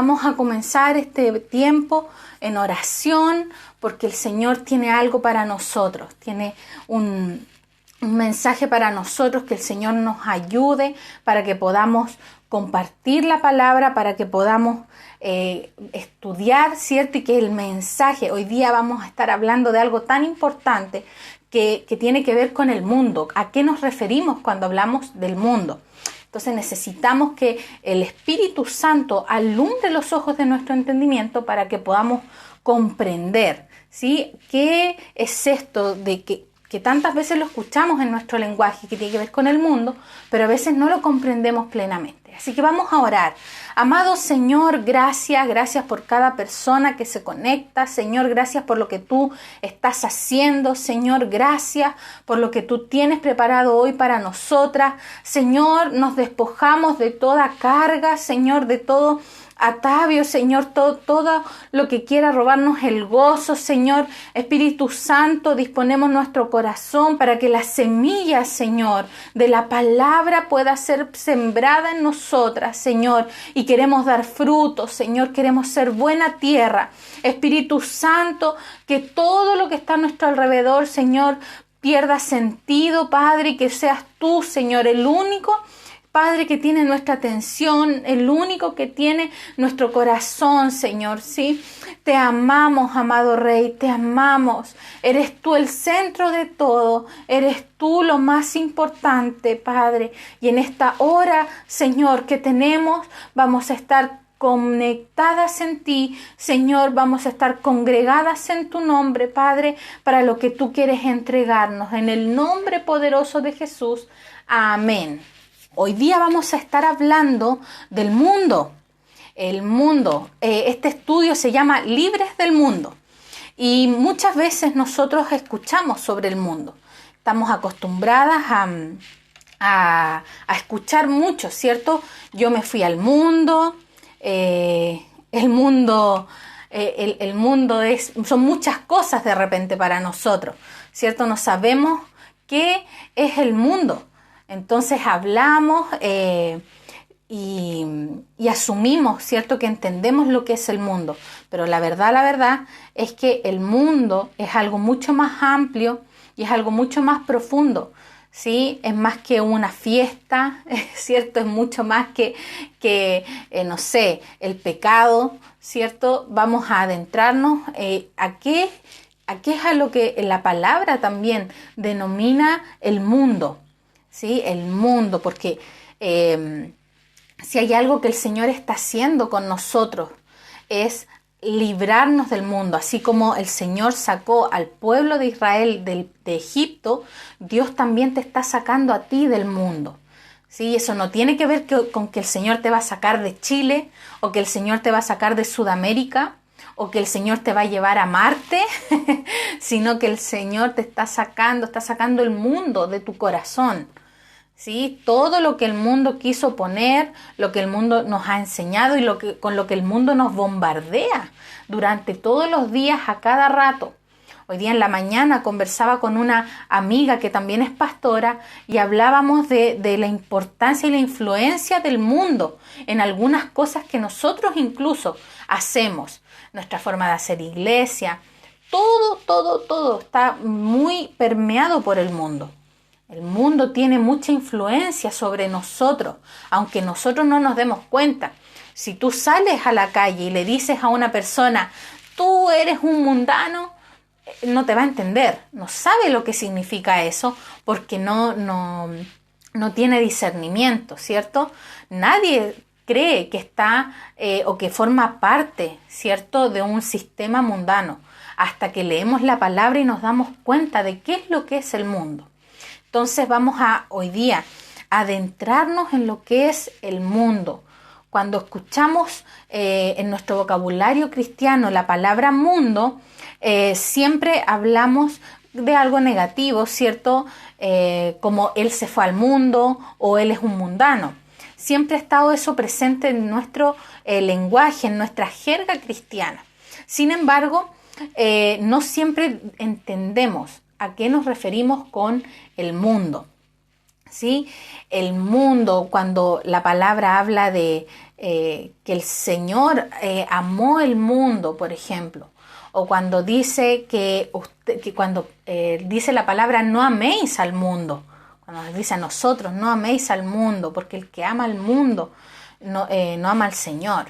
vamos a comenzar este tiempo en oración porque el Señor tiene algo para nosotros, tiene un mensaje para nosotros, que el Señor nos ayude para que podamos compartir la palabra, para que podamos estudiar, ¿cierto? Y que el mensaje, hoy día vamos a estar hablando de algo tan importante que tiene que ver con el mundo. ¿A qué nos referimos cuando hablamos del mundo? Entonces necesitamos que el Espíritu Santo alumbre los ojos de nuestro entendimiento para que podamos comprender, ¿sí? ¿Qué es esto de que tantas veces lo escuchamos en nuestro lenguaje, que tiene que ver con el mundo, pero a veces no lo comprendemos plenamente? Así que vamos a orar. Amado Señor, gracias por cada persona que se conecta. Señor, gracias por lo que tú estás haciendo. Señor, gracias por lo que tú tienes preparado hoy para nosotras. Señor, nos despojamos de toda carga, Señor, de todo atavio, Señor, todo lo que quiera robarnos el gozo, Señor. Espíritu Santo, disponemos nuestro corazón para que la semilla, Señor, de la palabra pueda ser sembrada en nosotras, Señor, y queremos dar frutos, Señor, queremos ser buena tierra. Espíritu Santo, que todo lo que está a nuestro alrededor, Señor, pierda sentido, Padre, y que seas tú, Señor, el único Padre que tiene nuestra atención, el único que tiene nuestro corazón, Señor, ¿sí? Te amamos, amado Rey, te amamos. Eres tú el centro de todo, eres tú lo más importante, Padre. Y en esta hora, Señor, que tenemos, vamos a estar conectadas en ti, Señor, vamos a estar congregadas en tu nombre, Padre, para lo que tú quieres entregarnos. En el nombre poderoso de Jesús. Amén. Hoy día vamos a estar hablando del mundo. El mundo, este estudio se llama Libres del Mundo. Y muchas veces nosotros escuchamos sobre el mundo. Estamos acostumbradas a escuchar mucho, ¿cierto? Yo me fui al mundo. El mundo son muchas cosas de repente para nosotros, ¿cierto? No sabemos qué es el mundo. Entonces hablamos y asumimos, ¿cierto?, que entendemos lo que es el mundo. Pero la verdad es que el mundo es algo mucho más amplio y es algo mucho más profundo, ¿sí? Es más que una fiesta, ¿cierto? Es mucho más que no sé, el pecado, ¿cierto? Vamos a adentrarnos a qué es a lo que la palabra también denomina el mundo. ¿Sí? El mundo, porque si hay algo que el Señor está haciendo con nosotros es librarnos del mundo. Así como el Señor sacó al pueblo de Israel de Egipto, Dios también te está sacando a ti del mundo. ¿Sí? Eso no tiene que ver con que el Señor te va a sacar de Chile, o que el Señor te va a sacar de Sudamérica, o que el Señor te va a llevar a Marte, sino que el Señor te está sacando el mundo de tu corazón. ¿Sí? Todo lo que el mundo quiso poner, lo que el mundo nos ha enseñado y con lo que el mundo nos bombardea durante todos los días, a cada rato. Hoy día en la mañana conversaba con una amiga que también es pastora y hablábamos de la importancia y la influencia del mundo en algunas cosas que nosotros incluso hacemos. Nuestra forma de hacer iglesia, todo está muy permeado por el mundo. El mundo tiene mucha influencia sobre nosotros, aunque nosotros no nos demos cuenta. Si tú sales a la calle y le dices a una persona, tú eres un mundano, no te va a entender, no sabe lo que significa eso, porque no tiene discernimiento, ¿cierto? Nadie cree que está o que forma parte, ¿cierto?, de un sistema mundano, hasta que leemos la palabra y nos damos cuenta de qué es lo que es el mundo. Entonces vamos hoy día a adentrarnos en lo que es el mundo. Cuando escuchamos en nuestro vocabulario cristiano la palabra mundo, siempre hablamos de algo negativo, ¿cierto? Como él se fue al mundo o él es un mundano. Siempre ha estado eso presente en nuestro lenguaje, en nuestra jerga cristiana. Sin embargo, no siempre entendemos a qué nos referimos con el mundo. ¿sí? El mundo, cuando la palabra habla de que el Señor amó el mundo, por ejemplo, o cuando dice que cuando dice la palabra no améis al mundo, cuando nos dice a nosotros no améis al mundo, porque el que ama al mundo no ama al Señor.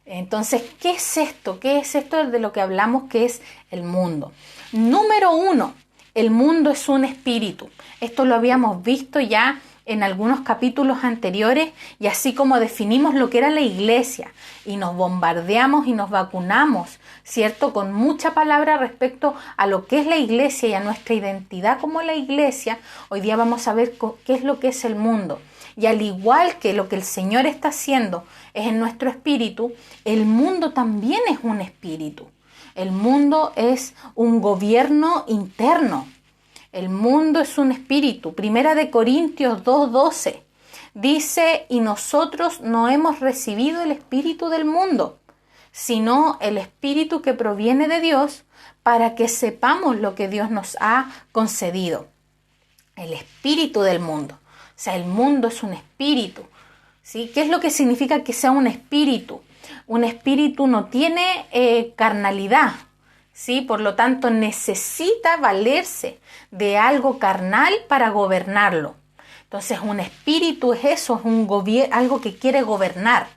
Entonces, ¿qué es esto? ¿Qué es esto de lo que hablamos que es el mundo? Número 1, el mundo es un espíritu. Esto lo habíamos visto ya en algunos capítulos anteriores, y así como definimos lo que era la iglesia y nos bombardeamos y nos vacunamos, ¿cierto? Con mucha palabra respecto a lo que es la iglesia y a nuestra identidad como la iglesia, hoy día vamos a ver qué es lo que es el mundo. Y al igual que lo que el Señor está haciendo es en nuestro espíritu, el mundo también es un espíritu. El mundo es un gobierno interno. El mundo es un espíritu. Primera de Corintios 2:12 dice, y nosotros no hemos recibido el espíritu del mundo, sino el espíritu que proviene de Dios, para que sepamos lo que Dios nos ha concedido. El espíritu del mundo. O sea, el mundo es un espíritu, ¿sí? ¿Qué es lo que significa que sea un espíritu? Un espíritu no tiene carnalidad, ¿sí? Por lo tanto, necesita valerse de algo carnal para gobernarlo. Entonces, un espíritu es eso, es algo que quiere gobernar.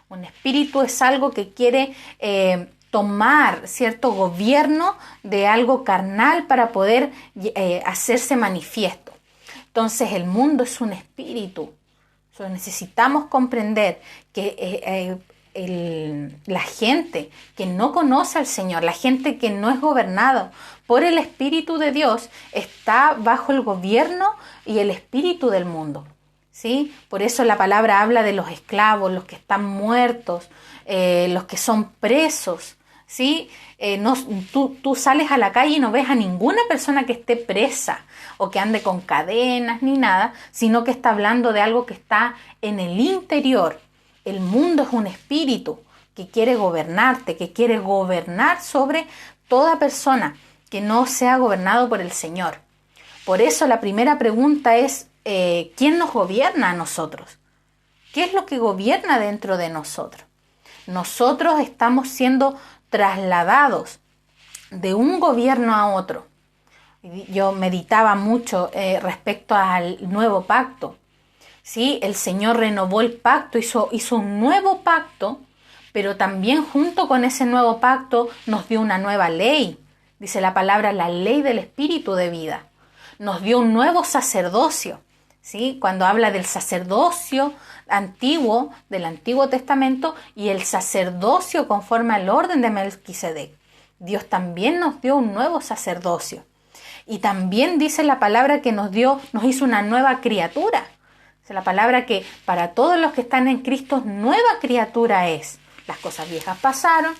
Un espíritu es algo que quiere tomar cierto gobierno de algo carnal para poder hacerse manifiesto. Entonces, el mundo es un espíritu. Entonces, necesitamos comprender que la gente que no conoce al Señor, la gente que no es gobernada por el Espíritu de Dios, está bajo el gobierno y el espíritu del mundo, ¿sí? Por eso la palabra habla de los esclavos, los que están muertos, los que son presos, ¿sí? Tú sales a la calle y no ves a ninguna persona que esté presa o que ande con cadenas ni nada, sino que está hablando de algo que está en el interior. El mundo es un espíritu que quiere gobernarte, que quiere gobernar sobre toda persona que no sea gobernado por el Señor. Por eso la primera pregunta es, ¿quién nos gobierna a nosotros? ¿Qué es lo que gobierna dentro de nosotros? Nosotros estamos siendo trasladados de un gobierno a otro. Yo meditaba mucho respecto al nuevo pacto. ¿Sí? El Señor renovó el pacto, hizo un nuevo pacto, pero también junto con ese nuevo pacto nos dio una nueva ley. Dice la palabra, la ley del espíritu de vida. Nos dio un nuevo sacerdocio, ¿sí? Cuando habla del sacerdocio antiguo, del Antiguo Testamento, y el sacerdocio conforme al orden de Melquisedec. Dios también nos dio un nuevo sacerdocio. Y también dice la palabra que nos hizo una nueva criatura. La palabra que para todos los que están en Cristo, nueva criatura es. Las cosas viejas pasaron,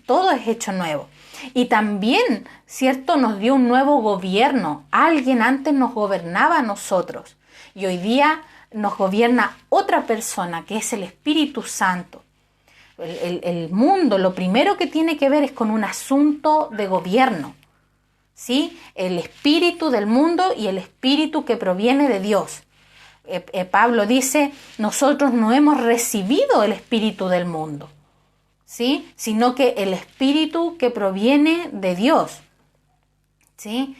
todo es hecho nuevo. Y también, ¿cierto? Nos dio un nuevo gobierno. Alguien antes nos gobernaba a nosotros. Y hoy día nos gobierna otra persona, que es el Espíritu Santo. El mundo, lo primero que tiene que ver es con un asunto de gobierno, ¿sí? El espíritu del mundo y el espíritu que proviene de Dios. Pablo dice, nosotros no hemos recibido el espíritu del mundo, ¿sí? Sino que el espíritu que proviene de Dios, ¿sí?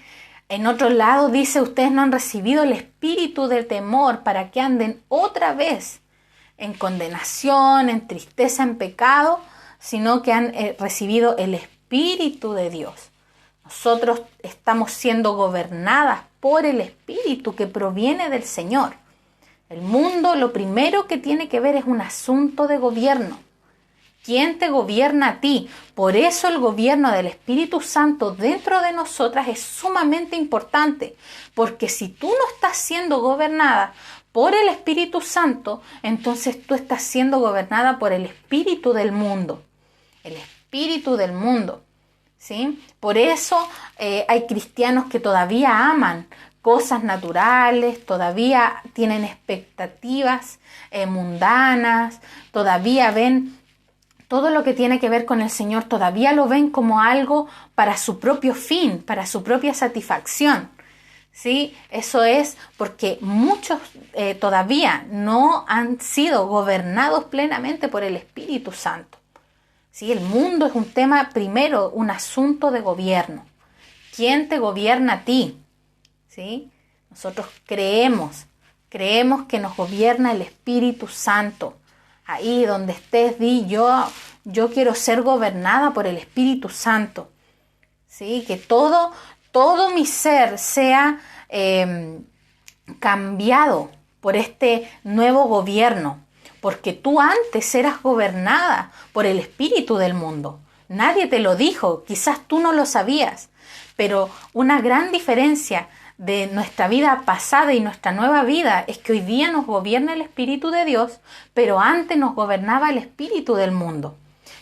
En otro lado dice, ustedes no han recibido el espíritu del temor para que anden otra vez en condenación, en tristeza, en pecado, sino que han recibido el espíritu de Dios. Nosotros estamos siendo gobernadas por el espíritu que proviene del Señor. El mundo, lo primero que tiene que ver es un asunto de gobierno. ¿Quién te gobierna a ti? Por eso el gobierno del Espíritu Santo dentro de nosotras es sumamente importante, porque si tú no estás siendo gobernada por el Espíritu Santo, entonces tú estás siendo gobernada por el espíritu del mundo. El espíritu del mundo, ¿sí? Por eso hay cristianos que todavía aman cosas naturales, todavía tienen expectativas mundanas, todavía ven todo lo que tiene que ver con el Señor, todavía lo ven como algo para su propio fin, para su propia satisfacción, ¿sí? Eso es porque muchos todavía no han sido gobernados plenamente por el Espíritu Santo. ¿Sí? El mundo es un tema, primero, un asunto de gobierno. ¿Quién te gobierna a ti? ¿Sí? Nosotros creemos que nos gobierna el Espíritu Santo. Ahí donde estés, di yo quiero ser gobernada por el Espíritu Santo. ¿Sí? Que todo mi ser sea cambiado por este nuevo gobierno, porque tú antes eras gobernada por el espíritu del mundo. Nadie te lo dijo, quizás tú no lo sabías, pero una gran diferencia de nuestra vida pasada y nuestra nueva vida es que hoy día nos gobierna el Espíritu de Dios, pero antes nos gobernaba el espíritu del mundo.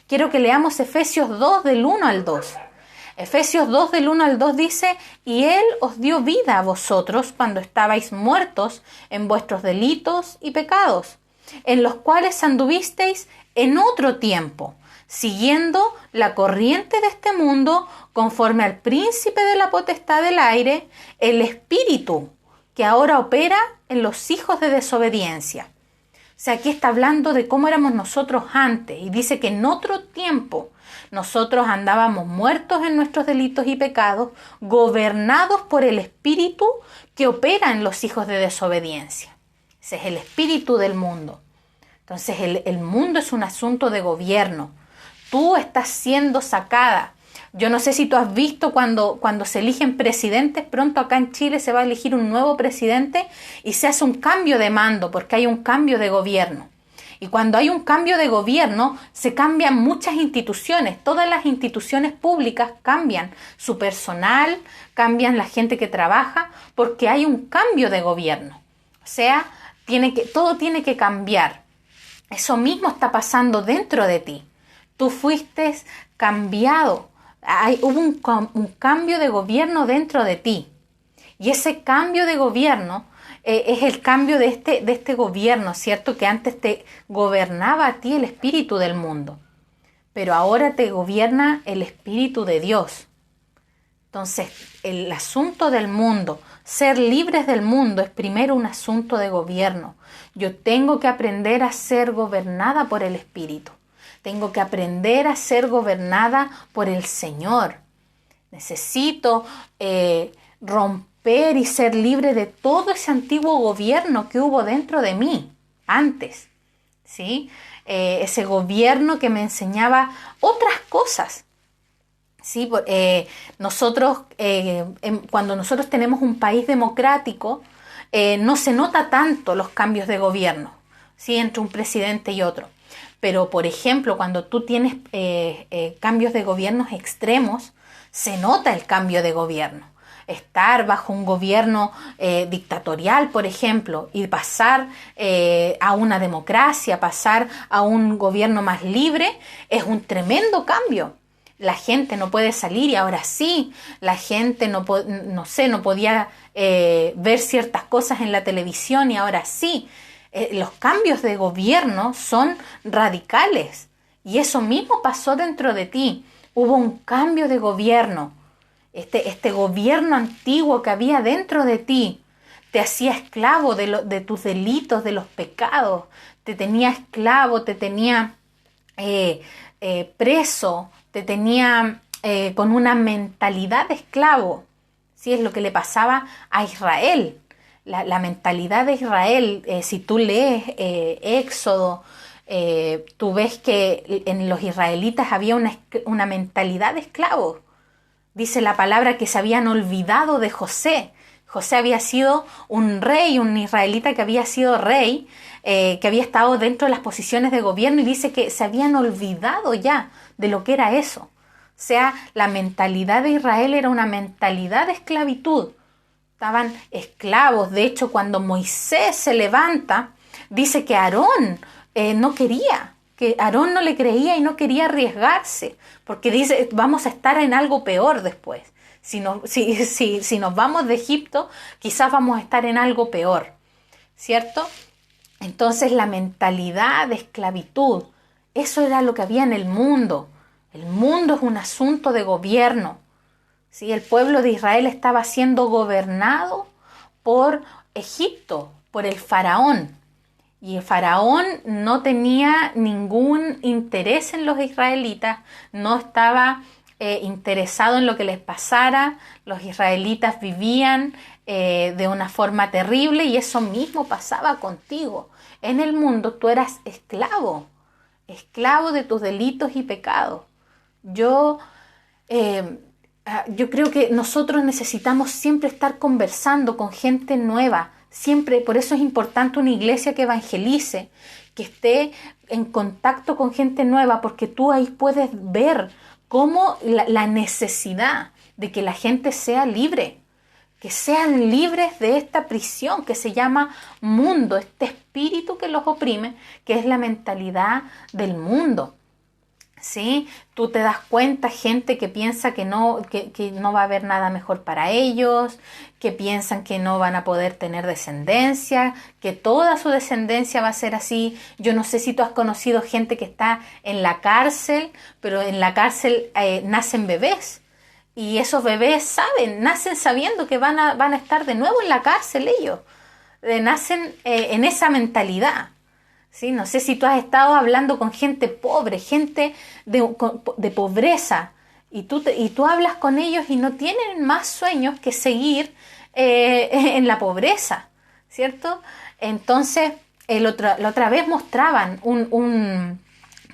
Quiero que leamos Efesios 2 del 1 al 2. Efesios 2 del 1 al 2 dice: y Él os dio vida a vosotros cuando estabais muertos en vuestros delitos y pecados, en los cuales anduvisteis en otro tiempo, siguiendo la corriente de este mundo, conforme al príncipe de la potestad del aire, el espíritu que ahora opera en los hijos de desobediencia. O sea, aquí está hablando de cómo éramos nosotros antes, y dice que en otro tiempo nosotros andábamos muertos en nuestros delitos y pecados, gobernados por el espíritu que opera en los hijos de desobediencia. Ese es el espíritu del mundo. Entonces el mundo es un asunto de gobierno. Tú estás siendo sacada. Yo no sé si tú has visto cuando se eligen presidentes, pronto acá en Chile se va a elegir un nuevo presidente y se hace un cambio de mando porque hay un cambio de gobierno. Y cuando hay un cambio de gobierno, se cambian muchas instituciones. Todas las instituciones públicas cambian su personal, cambian la gente que trabaja, porque hay un cambio de gobierno. O sea, todo tiene que cambiar. Eso mismo está pasando dentro de ti. Tú fuiste cambiado. Hubo un cambio de gobierno dentro de ti. Y ese cambio de gobierno es el cambio de este gobierno, ¿cierto? Que antes te gobernaba a ti el espíritu del mundo, pero ahora te gobierna el espíritu de Dios. Entonces, el asunto del mundo, ser libres del mundo, es primero un asunto de gobierno. Yo tengo que aprender a ser gobernada por el espíritu. Tengo que aprender a ser gobernada por el Señor. Necesito romper y ser libre de todo ese antiguo gobierno que hubo dentro de mí antes, ¿sí? Ese gobierno que me enseñaba otras cosas, ¿sí? Cuando nosotros tenemos un país democrático, no se nota tanto los cambios de gobierno, ¿sí? Entre un presidente y otro. Pero, por ejemplo, cuando tú tienes cambios de gobiernos extremos, se nota el cambio de gobierno. Estar bajo un gobierno dictatorial, por ejemplo, y pasar a una democracia, pasar a un gobierno más libre, es un tremendo cambio. La gente no puede salir y ahora sí, la gente no podía ver ciertas cosas en la televisión y ahora sí. Los cambios de gobierno son radicales y eso mismo pasó dentro de ti. Hubo un cambio de gobierno. Este gobierno antiguo que había dentro de ti te hacía esclavo de tus delitos, de los pecados. Te tenía esclavo, te tenía preso, te tenía con una mentalidad de esclavo. ¿Sí? Es lo que le pasaba a Israel. La mentalidad de Israel, si tú lees Éxodo, tú ves que en los israelitas había una mentalidad de esclavos. Dice la palabra que se habían olvidado de José. José había sido un rey, un israelita que había sido rey, que había estado dentro de las posiciones de gobierno, y dice que se habían olvidado ya de lo que era eso. O sea, la mentalidad de Israel era una mentalidad de esclavitud. Estaban esclavos. De hecho, cuando Moisés se levanta, dice que Aarón no quería, que Aarón no le creía y no quería arriesgarse, porque dice, vamos a estar en algo peor después. Si nos vamos de Egipto, quizás vamos a estar en algo peor, ¿cierto? Entonces la mentalidad de esclavitud, eso era lo que había en el mundo. El mundo es un asunto de gobierno, ¿sí? El pueblo de Israel estaba siendo gobernado por Egipto, por el faraón. Y el faraón no tenía ningún interés en los israelitas, no estaba interesado en lo que les pasara. Los israelitas vivían de una forma terrible y eso mismo pasaba contigo. En el mundo tú eras esclavo, esclavo de tus delitos y pecados. Yo creo que nosotros necesitamos siempre estar conversando con gente nueva, siempre. Por eso es importante una iglesia que evangelice, que esté en contacto con gente nueva, porque tú ahí puedes ver cómo la necesidad de que la gente sea libre, que sean libres de esta prisión que se llama mundo, este espíritu que los oprime, que es la mentalidad del mundo. ¿Sí? Tú te das cuenta, gente que piensa que no va a haber nada mejor para ellos, que piensan que no van a poder tener descendencia, que toda su descendencia va a ser así. Yo no sé si tú has conocido gente que está en la cárcel, pero en la cárcel nacen bebés. Y esos bebés nacen sabiendo que van a estar de nuevo en la cárcel ellos. Nacen en esa mentalidad. ¿Sí? No sé si tú has estado hablando con gente pobre, gente de pobreza, y tú hablas con ellos y no tienen más sueños que seguir en la pobreza, ¿cierto? Entonces, la otra vez mostraban un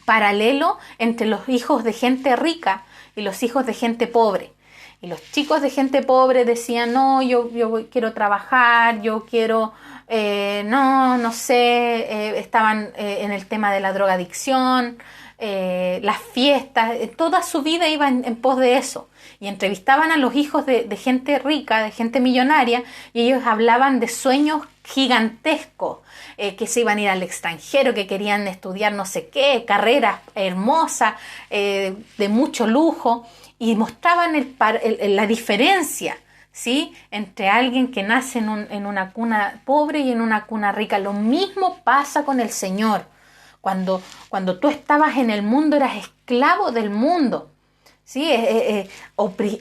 paralelo entre los hijos de gente rica y los hijos de gente pobre. Y los chicos de gente pobre decían, no, yo quiero trabajar, yo quiero... no sé, estaban en el tema de la drogadicción, las fiestas, toda su vida iba en pos de eso. Y entrevistaban a los hijos de gente rica, de gente millonaria, y ellos hablaban de sueños gigantescos, que se iban a ir al extranjero, que querían estudiar no sé qué, carreras hermosas, de mucho lujo, y mostraban la diferencia, ¿sí? Entre alguien que nace en una cuna pobre y en una cuna rica. Lo mismo pasa con el Señor. Cuando tú estabas en el mundo, eras esclavo del mundo, ¿sí?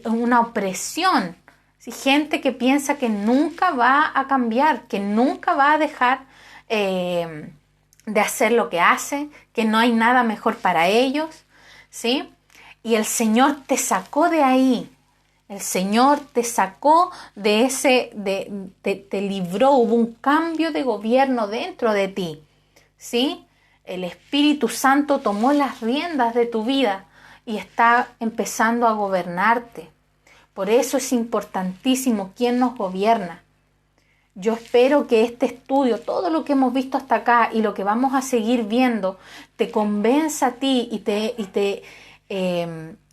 Una opresión, ¿sí? Gente que piensa que nunca va a cambiar, que nunca va a dejar de hacer lo que hace, que no hay nada mejor para ellos, ¿sí? Y el Señor te sacó de ahí. El Señor te sacó de te libró, hubo un cambio de gobierno dentro de ti, ¿sí? El Espíritu Santo tomó las riendas de tu vida y está empezando a gobernarte. Por eso es importantísimo quién nos gobierna. Yo espero que este estudio, todo lo que hemos visto hasta acá y lo que vamos a seguir viendo, te convenza a ti y te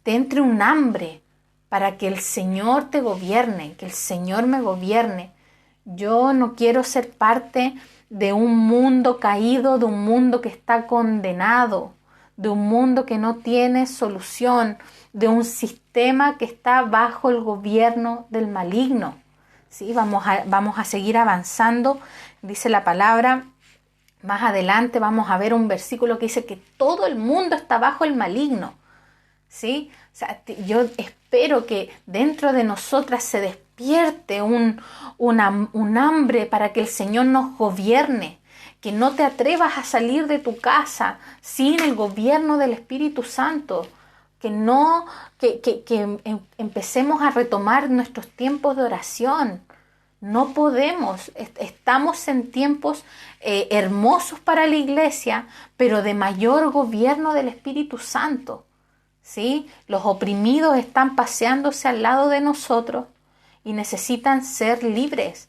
entre un hambre para que el Señor te gobierne, que el Señor me gobierne. Yo no quiero ser parte de un mundo caído, de un mundo que está condenado, de un mundo que no tiene solución, de un sistema que está bajo el gobierno del maligno. ¿Sí? Vamos a seguir avanzando. Dice la palabra, más adelante vamos a ver un versículo que dice que todo el mundo está bajo el maligno. ¿Sí? O sea, yo espero que dentro de nosotras se despierte un hambre para que el Señor nos gobierne, que no te atrevas a salir de tu casa sin el gobierno del Espíritu Santo, que empecemos a retomar nuestros tiempos de oración. No podemos, estamos en tiempos hermosos para la iglesia, pero de mayor gobierno del Espíritu Santo. ¿Sí? Los oprimidos están paseándose al lado de nosotros y necesitan ser libres.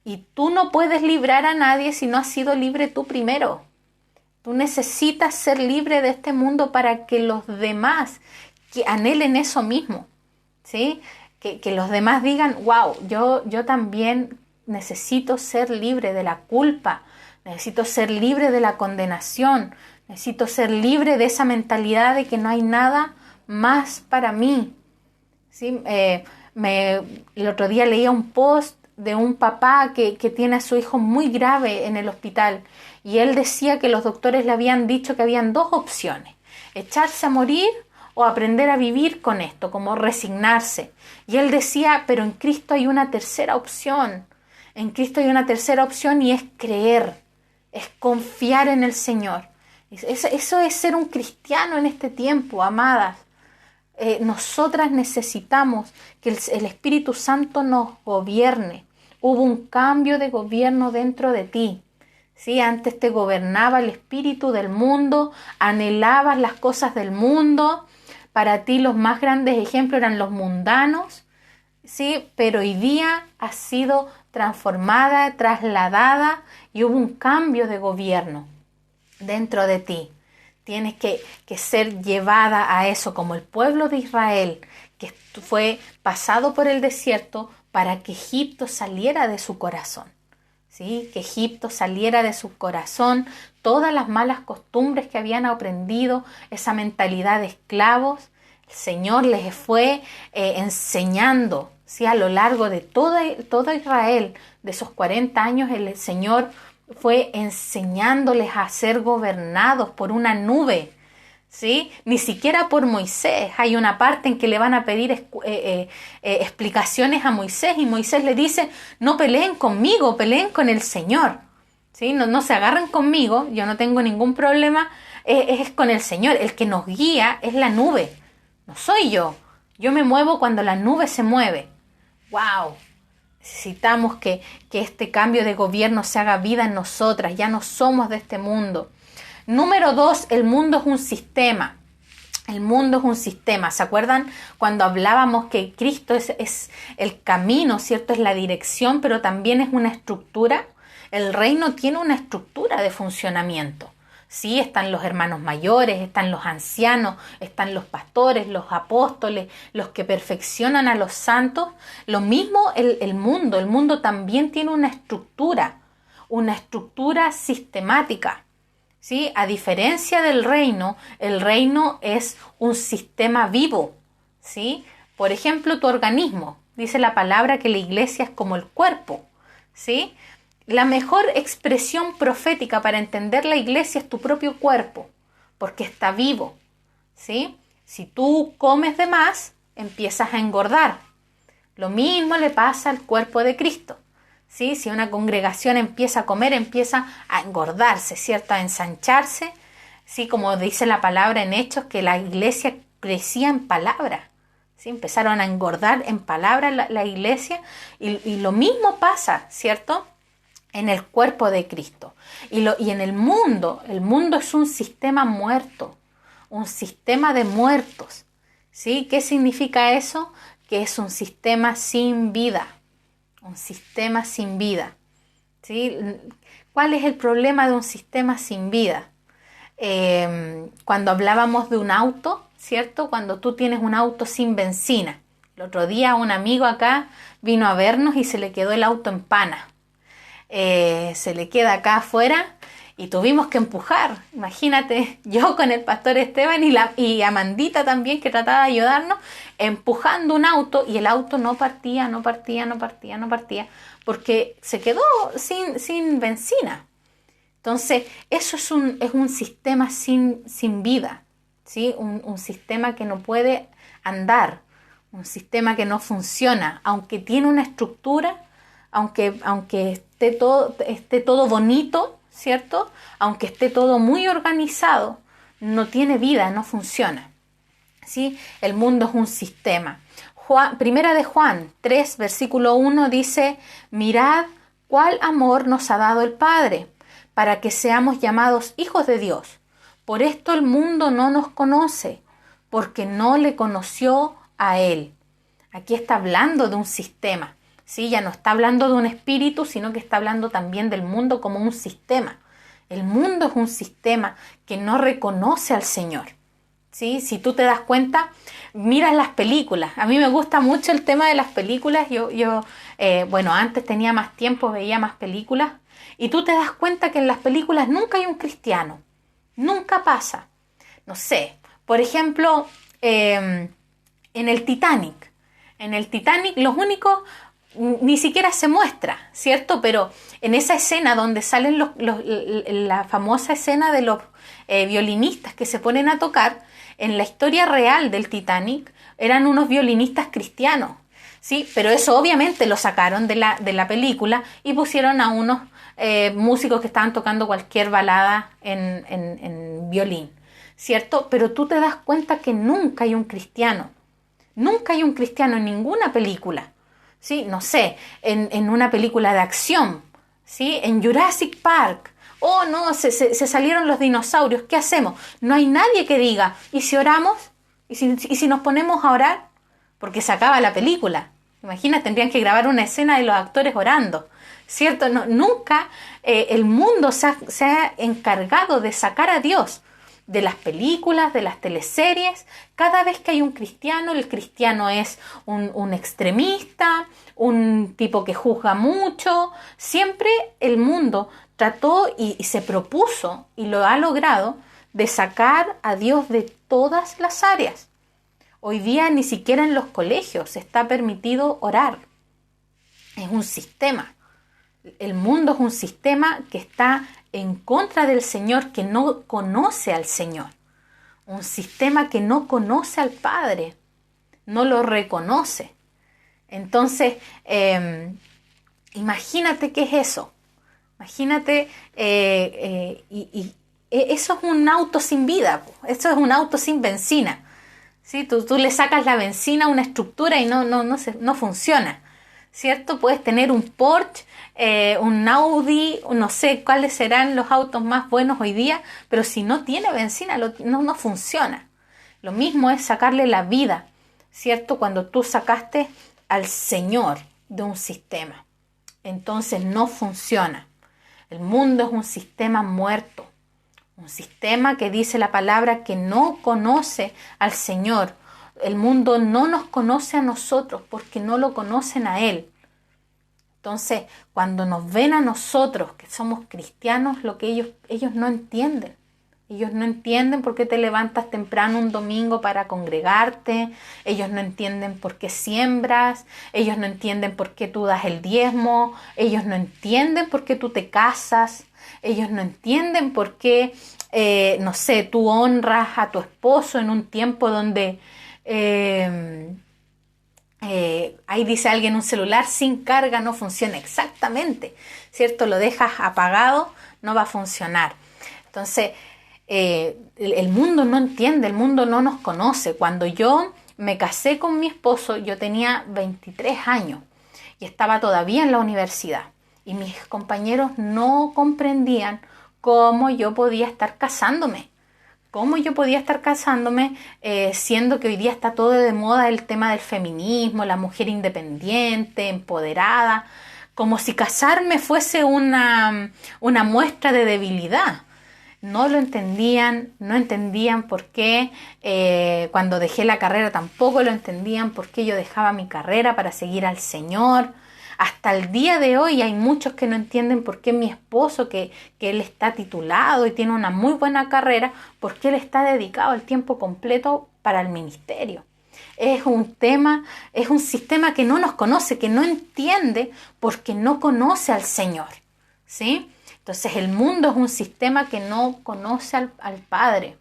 Y tú no puedes librar a nadie si no has sido libre tú primero. Tú necesitas ser libre de este mundo para que los demás que anhelen eso mismo, ¿sí? Que los demás digan, wow, yo también necesito ser libre de la culpa, necesito ser libre de la condenación, necesito ser libre de esa mentalidad de que no hay nada más para mí. ¿Sí? El otro día leía un post de un papá que tiene a su hijo muy grave en el hospital y él decía que los doctores le habían dicho que habían dos opciones, echarse a morir o aprender a vivir con esto, como resignarse. Y él decía, pero en Cristo hay una tercera opción. En Cristo hay una tercera opción y es creer, es confiar en el Señor. Eso es ser un cristiano en este tiempo, amadas. Nosotras necesitamos que el Espíritu Santo nos gobierne. Hubo un cambio de gobierno dentro de ti. ¿Sí? Antes te gobernaba el espíritu del mundo, anhelabas las cosas del mundo. Para ti los más grandes ejemplos eran los mundanos, ¿sí? Pero hoy día has sido transformada, trasladada y hubo un cambio de gobierno dentro de ti. Tienes que ser llevada a eso como el pueblo de Israel, que fue pasado por el desierto para que Egipto saliera de su corazón. ¿Sí? Que Egipto saliera de su corazón, todas las malas costumbres que habían aprendido, esa mentalidad de esclavos, el Señor les fue enseñando, ¿sí? A lo largo de todo Israel, de esos 40 años, el Señor fue enseñándoles a ser gobernados por una nube, ¿sí? Ni siquiera por Moisés. Hay una parte en que le van a pedir explicaciones a Moisés y Moisés le dice, no peleen conmigo, peleen con el Señor, ¿sí? No se agarren conmigo, yo no tengo ningún problema, es con el Señor. El que nos guía es la nube, no soy yo me muevo cuando la nube se mueve. ¡Wow! Necesitamos que este cambio de gobierno se haga vida en nosotras, ya no somos de este mundo. Número 2, el mundo es un sistema. El mundo es un sistema. ¿Se acuerdan cuando hablábamos que Cristo es el camino, ¿cierto? Es la dirección, pero también es una estructura. El reino tiene una estructura de funcionamiento. Sí, están los hermanos mayores, están los ancianos, están los pastores, los apóstoles, los que perfeccionan a los santos. Lo mismo el mundo también tiene una estructura sistemática. ¿Sí? A diferencia del reino, el reino es un sistema vivo. ¿Sí? Por ejemplo, tu organismo. Dice la palabra que la iglesia es como el cuerpo. ¿Sí? La mejor expresión profética para entender la iglesia es tu propio cuerpo, porque está vivo. ¿Sí? Si tú comes de más, empiezas a engordar. Lo mismo le pasa al cuerpo de Cristo. ¿Sí? Si una congregación empieza a comer, empieza a engordarse, ¿cierto? A ensancharse, ¿sí? Como dice la palabra en Hechos, que la iglesia crecía en palabra, ¿sí? Empezaron a engordar en palabra la iglesia y lo mismo pasa, ¿cierto? En el cuerpo de Cristo. Y en el mundo es un sistema muerto, un sistema de muertos, ¿sí? ¿Qué significa eso? Que es un sistema sin vida. Un sistema sin vida. ¿Sí? ¿Cuál es el problema de un sistema sin vida? Cuando hablábamos de un auto, ¿cierto? Cuando tú tienes un auto sin benzina. El otro día un amigo acá vino a vernos y se le quedó el auto en pana. Se le queda acá afuera y tuvimos que empujar. Imagínate, yo con el pastor Esteban y Amandita también, que trataba de ayudarnos, empujando un auto, y el auto no partía, porque se quedó sin benzina. Entonces, eso es un sistema sin vida, ¿sí? Un sistema que no puede andar, un sistema que no funciona, aunque tiene una estructura, aunque esté todo bonito, ¿cierto? Aunque esté todo muy organizado, no tiene vida, no funciona. ¿Sí? El mundo es un sistema. Primera de Juan 3, versículo 1 dice, mirad cuál amor nos ha dado el Padre, para que seamos llamados hijos de Dios. Por esto el mundo no nos conoce, porque no le conoció a Él. Aquí está hablando de un sistema. ¿Sí? Ya no está hablando de un espíritu, sino que está hablando también del mundo como un sistema. El mundo es un sistema que no reconoce al Señor. ¿Sí? Si tú te das cuenta, miras las películas. A mí me gusta mucho el tema de las películas. Yo antes tenía más tiempo, veía más películas. Y tú te das cuenta que en las películas nunca hay un cristiano. Nunca pasa. No sé, por ejemplo, en el Titanic. En el Titanic los únicos... ni siquiera se muestra, ¿cierto? Pero en esa escena donde salen la famosa escena de los violinistas que se ponen a tocar, en la historia real del Titanic eran unos violinistas cristianos, ¿sí? Pero eso obviamente lo sacaron de la película y pusieron a unos músicos que estaban tocando cualquier balada en violín, ¿cierto? Pero tú te das cuenta que nunca hay un cristiano en ninguna película, ¿sí? No sé, en una película de acción, ¿sí? En Jurassic Park. Oh, no, se salieron los dinosaurios, ¿qué hacemos? No hay nadie que diga, ¿y si oramos? ¿Y si nos ponemos a orar? Porque se acaba la película. Imagina, tendrían que grabar una escena de los actores orando, ¿cierto? No, nunca el mundo se ha encargado de sacar a Dios de las películas, de las teleseries. Cada vez que hay un cristiano, el cristiano es un extremista, un tipo que juzga mucho. Siempre el mundo trató y se propuso, y lo ha logrado, de sacar a Dios de todas las áreas. Hoy día ni siquiera en los colegios está permitido orar. Es un sistema. El mundo es un sistema que está en contra del Señor, que no conoce al Señor. Un sistema que no conoce al Padre, no lo reconoce. Entonces, imagínate qué es eso. Imagínate, eso es un auto sin vida, eso es un auto sin benzina. ¿Sí? Tú le sacas la benzina a una estructura y no funciona, ¿cierto? Puedes tener un Porsche, un Audi, no sé cuáles serán los autos más buenos hoy día, pero si no tiene benzina no funciona. Lo mismo es sacarle la vida, ¿cierto? Cuando tú sacaste al Señor de un sistema, entonces no funciona. El mundo es un sistema muerto. Un sistema que dice la palabra que no conoce al Señor. El mundo no nos conoce a nosotros porque no lo conocen a Él. Entonces, cuando nos ven a nosotros, que somos cristianos, lo que ellos no entienden. Ellos no entienden por qué te levantas temprano un domingo para congregarte. Ellos no entienden por qué siembras. Ellos no entienden por qué tú das el diezmo. Ellos no entienden por qué tú te casas. Ellos no entienden por qué, no sé, tú honras a tu esposo en un tiempo donde, ahí dice alguien, un celular sin carga no funciona. Exactamente, ¿cierto? Lo dejas apagado, no va a funcionar. Entonces, el mundo no entiende, el mundo no nos conoce. Cuando yo me casé con mi esposo, yo tenía 23 años y estaba todavía en la universidad. Y mis compañeros no comprendían cómo yo podía estar casándome. Cómo yo podía estar casándome siendo que hoy día está todo de moda el tema del feminismo, la mujer independiente, empoderada. Como si casarme fuese una muestra de debilidad. No lo entendían, no entendían por qué cuando dejé la carrera tampoco lo entendían, por qué yo dejaba mi carrera para seguir al Señor. Hasta el día de hoy hay muchos que no entienden por qué mi esposo, que él está titulado y tiene una muy buena carrera, por qué él está dedicado el tiempo completo para el ministerio. Es un sistema que no nos conoce, que no entiende porque no conoce al Señor, ¿sí? Entonces el mundo es un sistema que no conoce al Padre.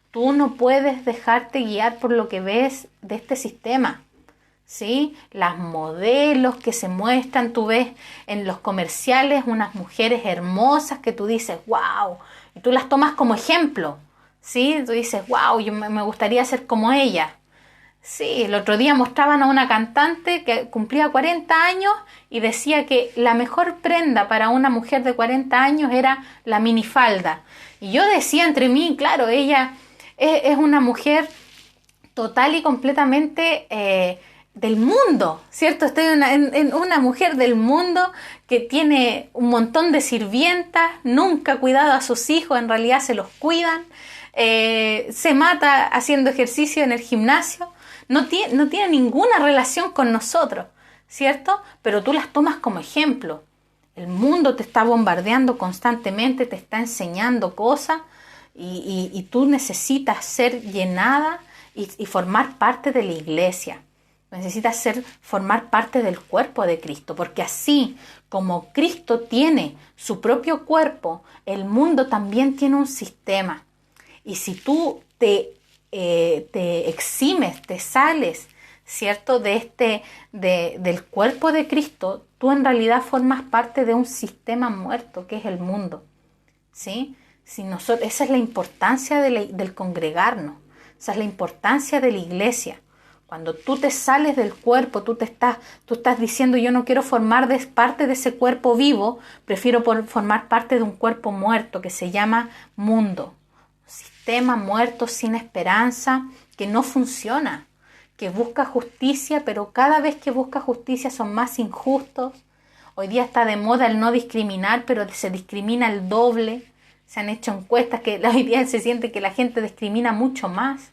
Tú no puedes dejarte guiar por lo que ves de este sistema. ¿Sí? Las modelos que se muestran, tú ves en los comerciales unas mujeres hermosas que tú dices, wow, y tú las tomas como ejemplo, ¿sí? Tú dices, wow, yo me gustaría ser como ella. Sí, el otro día mostraban a una cantante que cumplía 40 años y decía que la mejor prenda para una mujer de 40 años era la minifalda. Y yo decía entre mí, claro, ella es una mujer total y completamente del mundo, ¿cierto? Estoy en una mujer del mundo que tiene un montón de sirvientas, nunca ha cuidado a sus hijos, en realidad se los cuidan, se mata haciendo ejercicio en el gimnasio, no tiene ninguna relación con nosotros, ¿cierto? Pero tú las tomas como ejemplo. El mundo te está bombardeando constantemente, te está enseñando cosas y tú necesitas ser llenada y formar parte de la iglesia. Necesitas formar parte del cuerpo de Cristo, porque así como Cristo tiene su propio cuerpo, el mundo también tiene un sistema. Y si tú te te eximes, te sales, ¿cierto? Del cuerpo de Cristo, tú en realidad formas parte de un sistema muerto que es el mundo, ¿sí? Esa es la importancia del congregarnos, esa es la importancia de la iglesia. Cuando tú te sales del cuerpo, tú estás diciendo, yo no quiero formar parte de ese cuerpo vivo, prefiero formar parte de un cuerpo muerto que se llama mundo. Un sistema muerto sin esperanza, que no funciona, que busca justicia, pero cada vez que busca justicia son más injustos. Hoy día está de moda el no discriminar, pero se discrimina el doble. Se han hecho encuestas que hoy día se siente que la gente discrimina mucho más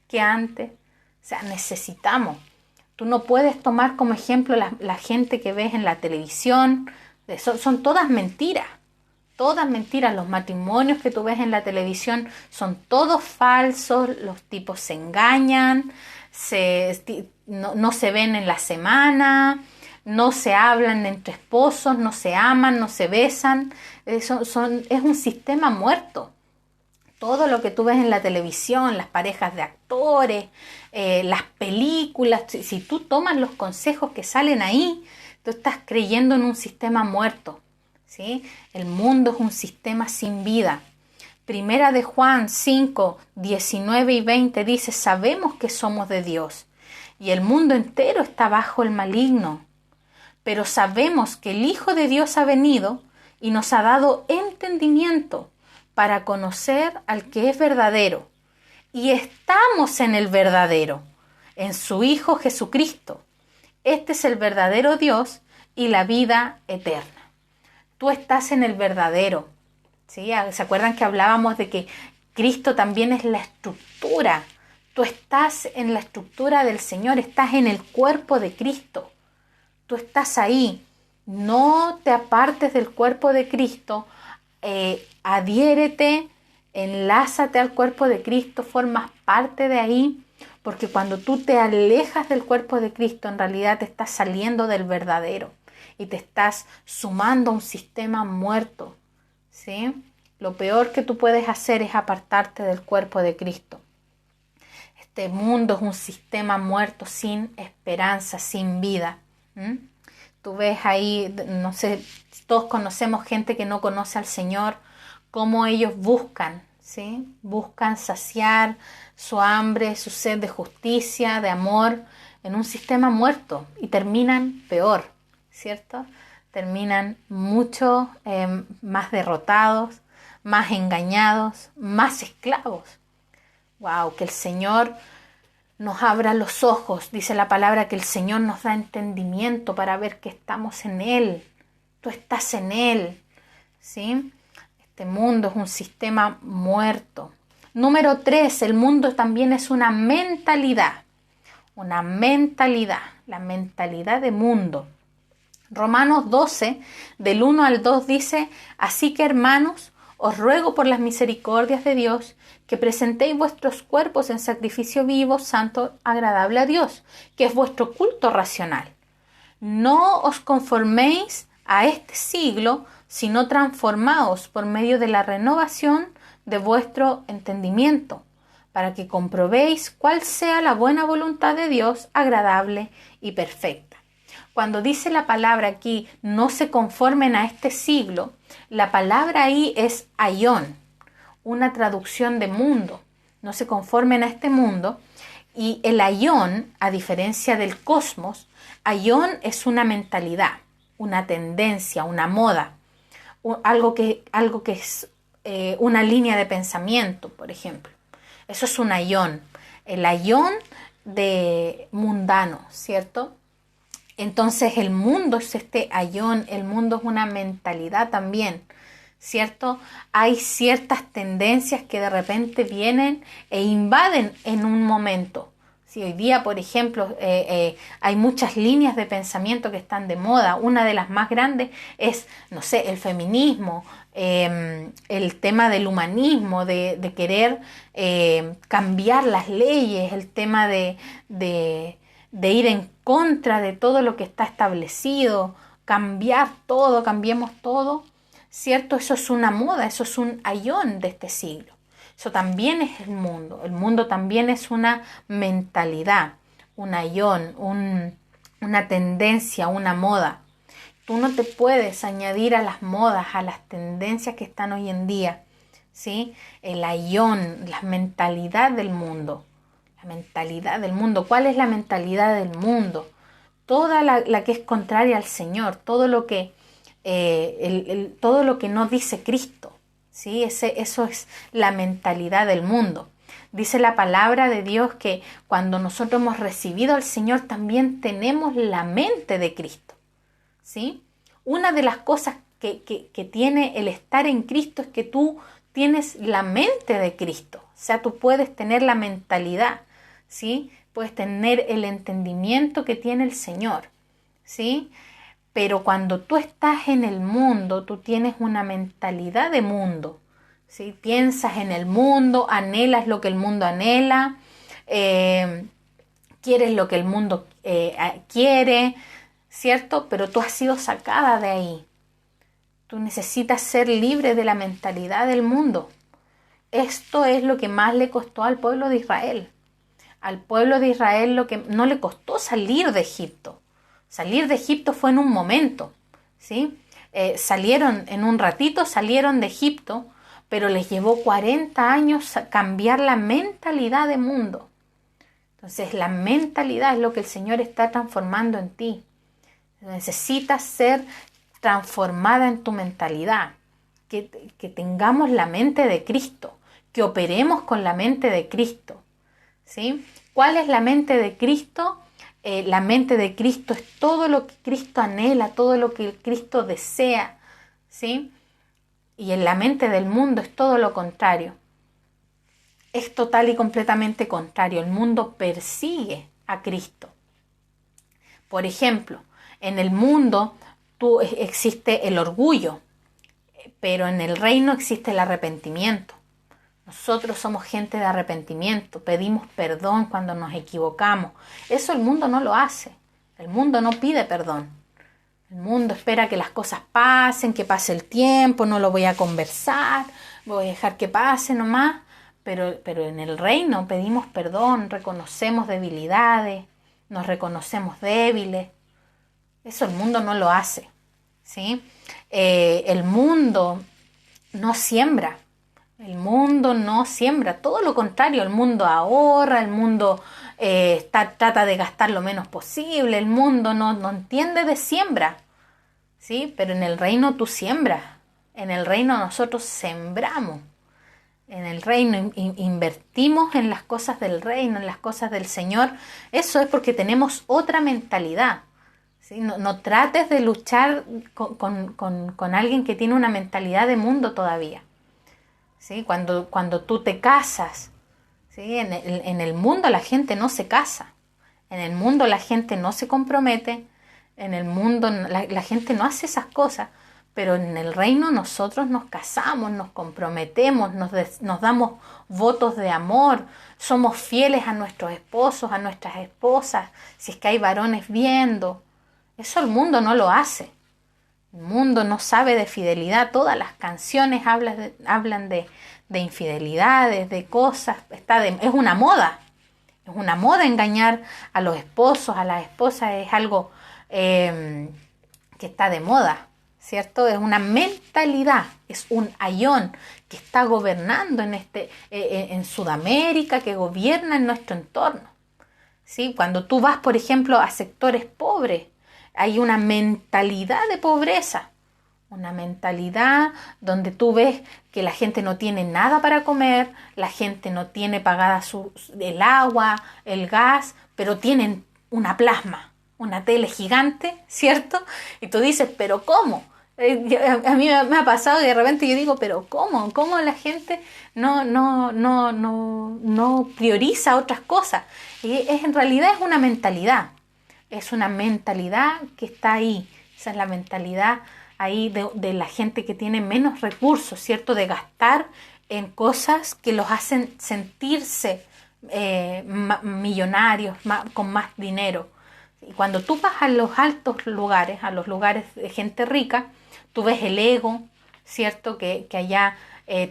que antes. O sea, necesitamos. Tú no puedes tomar como ejemplo la gente que ves en la televisión. Son todas mentiras. Todas mentiras. Los matrimonios que tú ves en la televisión son todos falsos. Los tipos se engañan. No se ven en la semana. No se hablan entre esposos. No se aman. No se besan. Es un sistema muerto. Todo lo que tú ves en la televisión, las parejas de actores, las películas, si tú tomas los consejos que salen ahí, tú estás creyendo en un sistema muerto, ¿sí? El mundo es un sistema sin vida. Primera de Juan 5, 19 y 20 dice, sabemos que somos de Dios y el mundo entero está bajo el maligno, pero sabemos que el Hijo de Dios ha venido y nos ha dado entendimiento para conocer al que es verdadero. Y estamos en el verdadero, en su Hijo Jesucristo. Este es el verdadero Dios y la vida eterna. Tú estás en el verdadero. ¿Sí? ¿Se acuerdan que hablábamos de que Cristo también es la estructura? Tú estás en la estructura del Señor, estás en el cuerpo de Cristo. Tú estás ahí. No te apartes del cuerpo de Cristo. Adhiérete, enlázate al cuerpo de Cristo, formas parte de ahí, porque cuando tú te alejas del cuerpo de Cristo, en realidad te estás saliendo del verdadero y te estás sumando a un sistema muerto, ¿sí? Lo peor que tú puedes hacer es apartarte del cuerpo de Cristo. Este mundo es un sistema muerto sin esperanza, sin vida. Tú ves ahí, no sé, todos conocemos gente que no conoce al Señor, cómo ellos buscan, ¿sí? Buscan saciar su hambre, su sed de justicia, de amor, en un sistema muerto y terminan peor, ¿cierto? Terminan mucho más derrotados, más engañados, más esclavos. ¡Wow! Que el Señor nos abra los ojos. Dice la palabra que el Señor nos da entendimiento para ver que estamos en Él. Tú estás en Él, ¿sí? Este mundo es un sistema muerto. Número 3, el mundo también es una mentalidad. Una mentalidad, la mentalidad de mundo. Romanos 12, del 1 al 2 dice, así que hermanos, os ruego por las misericordias de Dios que presentéis vuestros cuerpos en sacrificio vivo, santo, agradable a Dios, que es vuestro culto racional. No os conforméis a este siglo, sino transformaos por medio de la renovación de vuestro entendimiento, para que comprobéis cuál sea la buena voluntad de Dios, agradable y perfecta. Cuando dice la palabra aquí, no se conformen a este siglo, la palabra ahí es aión, una traducción de mundo. No se conformen a este mundo. Y el aión, a diferencia del cosmos, aión es una mentalidad, una tendencia, una moda, algo que es una línea de pensamiento, por ejemplo. Eso es un aión. El aión de mundano, ¿cierto? Entonces el mundo es este aión, el mundo es una mentalidad también, ¿cierto? Hay ciertas tendencias que de repente vienen e invaden en un momento. Si hoy día, por ejemplo, hay muchas líneas de pensamiento que están de moda. Una de las más grandes es, no sé, el feminismo, el tema del humanismo, de querer cambiar las leyes, el tema de ir en contra de todo lo que está establecido, cambiar todo, cambiemos todo, ¿cierto? Eso es una moda, eso es un aión de este siglo. Eso también es el mundo. El mundo también es una mentalidad, un ayón, una tendencia, una moda. Tú no te puedes añadir a las modas, a las tendencias que están hoy en día, ¿sí? El ayón, la mentalidad del mundo. La mentalidad del mundo. ¿Cuál es la mentalidad del mundo? Toda la que es contraria al Señor, todo lo que, todo lo que no dice Cristo, ¿sí? Eso es la mentalidad del mundo. Dice la palabra de Dios que cuando nosotros hemos recibido al Señor también tenemos la mente de Cristo, ¿sí? Una de las cosas que tiene el estar en Cristo es que tú tienes la mente de Cristo, o sea, tú puedes tener la mentalidad, ¿sí? Puedes tener el entendimiento que tiene el Señor, ¿sí? Pero cuando tú estás en el mundo, tú tienes una mentalidad de mundo, ¿sí? Piensas en el mundo, anhelas lo que el mundo anhela, quieres lo que el mundo quiere, ¿cierto? Pero tú has sido sacada de ahí. Tú necesitas ser libre de la mentalidad del mundo. Esto es lo que más le costó al pueblo de Israel. Al pueblo de Israel lo que no le costó salir de Egipto. Salir de Egipto fue en un momento, ¿sí? Salieron en un ratito, salieron de Egipto, pero les llevó 40 años cambiar la mentalidad de mundo. Entonces la mentalidad es lo que el Señor está transformando en ti. Necesitas ser transformada en tu mentalidad, que tengamos la mente de Cristo, que operemos con la mente de Cristo, ¿sí? ¿Cuál es la mente de Cristo? La mente de Cristo es todo lo que Cristo anhela, todo lo que Cristo desea, ¿sí? Y en la mente del mundo es todo lo contrario. Es total y completamente contrario. El mundo persigue a Cristo. Por ejemplo, en el mundo existe el orgullo, pero en el reino existe el arrepentimiento. Nosotros somos gente de arrepentimiento, pedimos perdón cuando nos equivocamos. Eso el mundo no lo hace. El mundo no pide perdón. El mundo espera que las cosas pasen, que pase el tiempo, no lo voy a conversar, voy a dejar que pase nomás. Pero en el reino pedimos perdón, reconocemos debilidades, nos reconocemos débiles. Eso el mundo no lo hace, ¿sí? El mundo no siembra. El mundo no siembra, todo lo contrario, el mundo ahorra, el mundo trata de gastar lo menos posible, el mundo no entiende de siembra, ¿sí? Pero en el reino tú siembras, en el reino nosotros sembramos, en el reino invertimos en las cosas del reino, en las cosas del Señor. Eso es porque tenemos otra mentalidad, ¿sí? No trates de luchar con alguien que tiene una mentalidad de mundo todavía. ¿Sí? Cuando tú te casas, ¿sí? En el mundo la gente no se casa, en el mundo la gente no se compromete, en el mundo la gente no hace esas cosas, pero en el reino nosotros nos casamos, nos comprometemos, nos damos votos de amor, somos fieles a nuestros esposos, a nuestras esposas, si es que hay varones viendo. Eso el mundo no lo hace. El mundo no sabe de fidelidad, todas las canciones hablan de infidelidades, de cosas, es una moda engañar a los esposos, a las esposas, es algo que está de moda, ¿cierto? Es una mentalidad, es un ayón que está gobernando en Sudamérica, que gobierna en nuestro entorno, ¿sí? Cuando tú vas, por ejemplo, a sectores pobres, hay una mentalidad de pobreza, una mentalidad donde tú ves que la gente no tiene nada para comer, la gente no tiene pagada el agua, el gas, pero tienen una plasma, una tele gigante, ¿cierto? Y tú dices, ¿pero cómo? A mí me ha pasado y de repente yo digo, ¿pero cómo? ¿Cómo la gente no prioriza otras cosas? Y en realidad es una mentalidad. Es una mentalidad que está ahí. Esa es la mentalidad ahí de la gente que tiene menos recursos, ¿cierto? De gastar en cosas que los hacen sentirse millonarios, con más dinero. Y cuando tú vas a los altos lugares, a los lugares de gente rica, tú ves el ego, ¿cierto? Que allá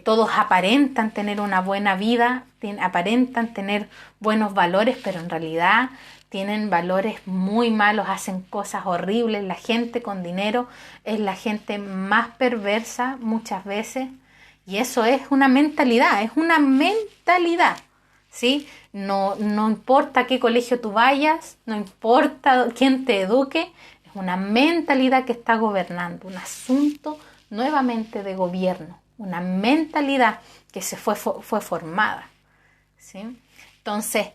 todos aparentan tener una buena vida, aparentan tener buenos valores, pero en realidad tienen valores muy malos, hacen cosas horribles. La gente con dinero es la gente más perversa muchas veces, y eso es una mentalidad, ¿sí? No importa a qué colegio tú vayas, no importa quién te eduque, es una mentalidad que está gobernando, un asunto nuevamente de gobierno, una mentalidad que fue formada, ¿sí? Entonces,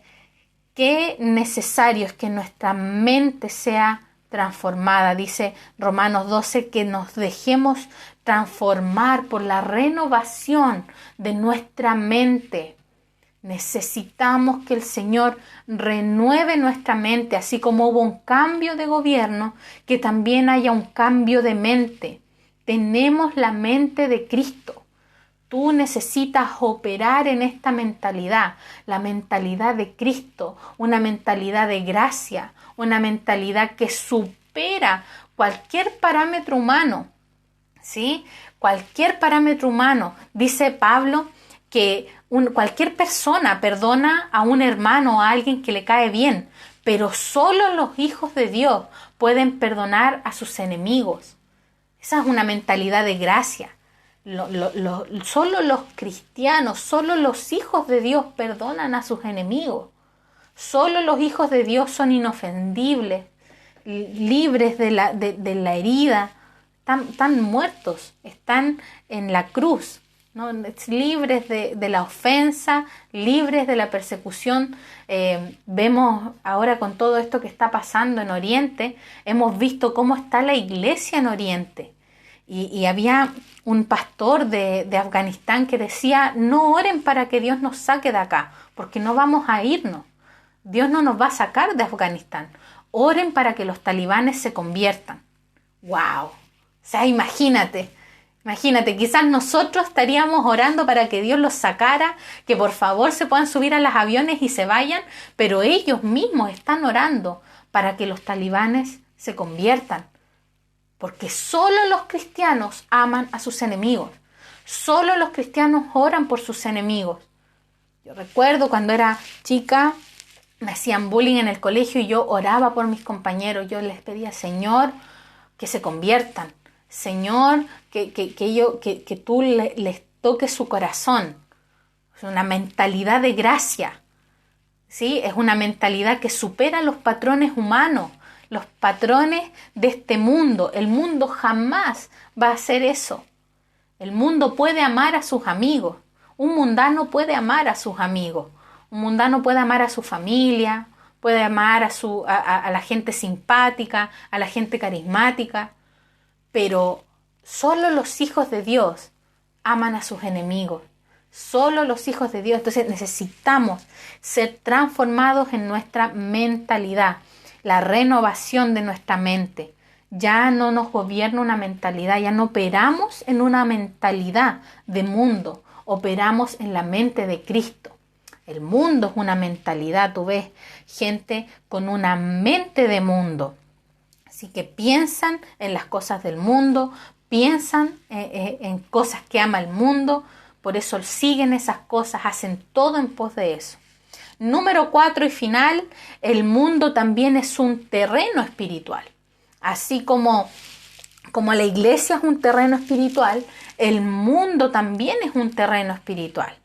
qué necesario es que nuestra mente sea transformada. Dice Romanos 12 que nos dejemos transformar por la renovación de nuestra mente. Necesitamos que el Señor renueve nuestra mente, así como hubo un cambio de gobierno, que también haya un cambio de mente. Tenemos la mente de Cristo. Tú necesitas operar en esta mentalidad, la mentalidad de Cristo, una mentalidad de gracia, una mentalidad que supera cualquier parámetro humano, ¿sí? Cualquier parámetro humano. Dice Pablo que cualquier persona perdona a un hermano o a alguien que le cae bien, pero solo los hijos de Dios pueden perdonar a sus enemigos. Esa es una mentalidad de gracia. Solo los cristianos, solo los hijos de Dios perdonan a sus enemigos. Solo los hijos de Dios son inofendibles, libres de la herida, están muertos, están en la cruz, ¿no? Libres de la ofensa, libres de la persecución. Vemos ahora con todo esto que está pasando en Oriente, hemos visto cómo está la iglesia en Oriente. Y había un pastor de Afganistán que decía: no oren para que Dios nos saque de acá, porque no vamos a irnos. Dios no nos va a sacar de Afganistán. Oren para que los talibanes se conviertan. ¡Wow! O sea, imagínate, quizás nosotros estaríamos orando para que Dios los sacara, que por favor se puedan subir a los aviones y se vayan, pero ellos mismos están orando para que los talibanes se conviertan. Porque solo los cristianos aman a sus enemigos. Solo los cristianos oran por sus enemigos. Yo recuerdo cuando era chica, me hacían bullying en el colegio y yo oraba por mis compañeros. Yo les pedía: Señor, que se conviertan. Señor, que tú les toques su corazón. Es una mentalidad de gracia, ¿sí? Es una mentalidad que supera los patrones humanos, los patrones de este mundo. El mundo jamás va a hacer eso. El mundo puede amar a sus amigos. Un mundano puede amar a sus amigos. Un mundano puede amar a su familia, puede amar a la gente simpática, a la gente carismática. Pero solo los hijos de Dios aman a sus enemigos. Solo los hijos de Dios. Entonces necesitamos ser transformados en nuestra mentalidad. La renovación de nuestra mente. Ya no nos gobierna una mentalidad, ya no operamos en una mentalidad de mundo, operamos en la mente de Cristo. El mundo es una mentalidad, tú ves gente con una mente de mundo. Así que piensan en las cosas del mundo, piensan en cosas que ama el mundo, por eso siguen esas cosas, hacen todo en pos de eso. Número 4 y final, el mundo también es un terreno espiritual. Así como la iglesia es un terreno espiritual, el mundo también es un terreno espiritual.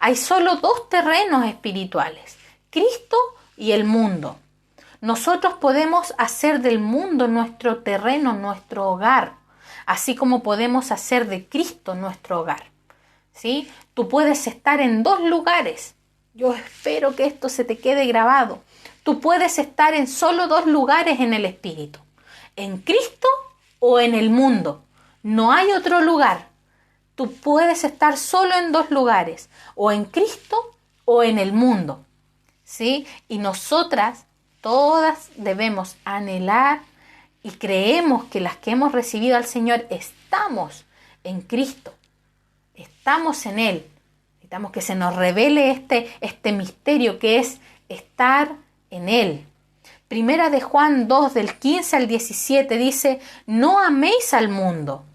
Hay solo dos terrenos espirituales, Cristo y el mundo. Nosotros podemos hacer del mundo nuestro terreno, nuestro hogar, así como podemos hacer de Cristo nuestro hogar, ¿sí? Tú puedes estar en dos lugares. Yo espero que esto se te quede grabado. Tú puedes estar en solo dos lugares en el espíritu, en Cristo o en el mundo. No hay otro lugar. Tú puedes estar solo en dos lugares, o en Cristo o en el mundo, ¿sí? Y nosotras todas debemos anhelar y creemos que las que hemos recibido al Señor estamos en Cristo, estamos en Él. Necesitamos que se nos revele este misterio que es estar en Él. Primera de Juan 2, del 15 al 17 dice: no améis al mundo,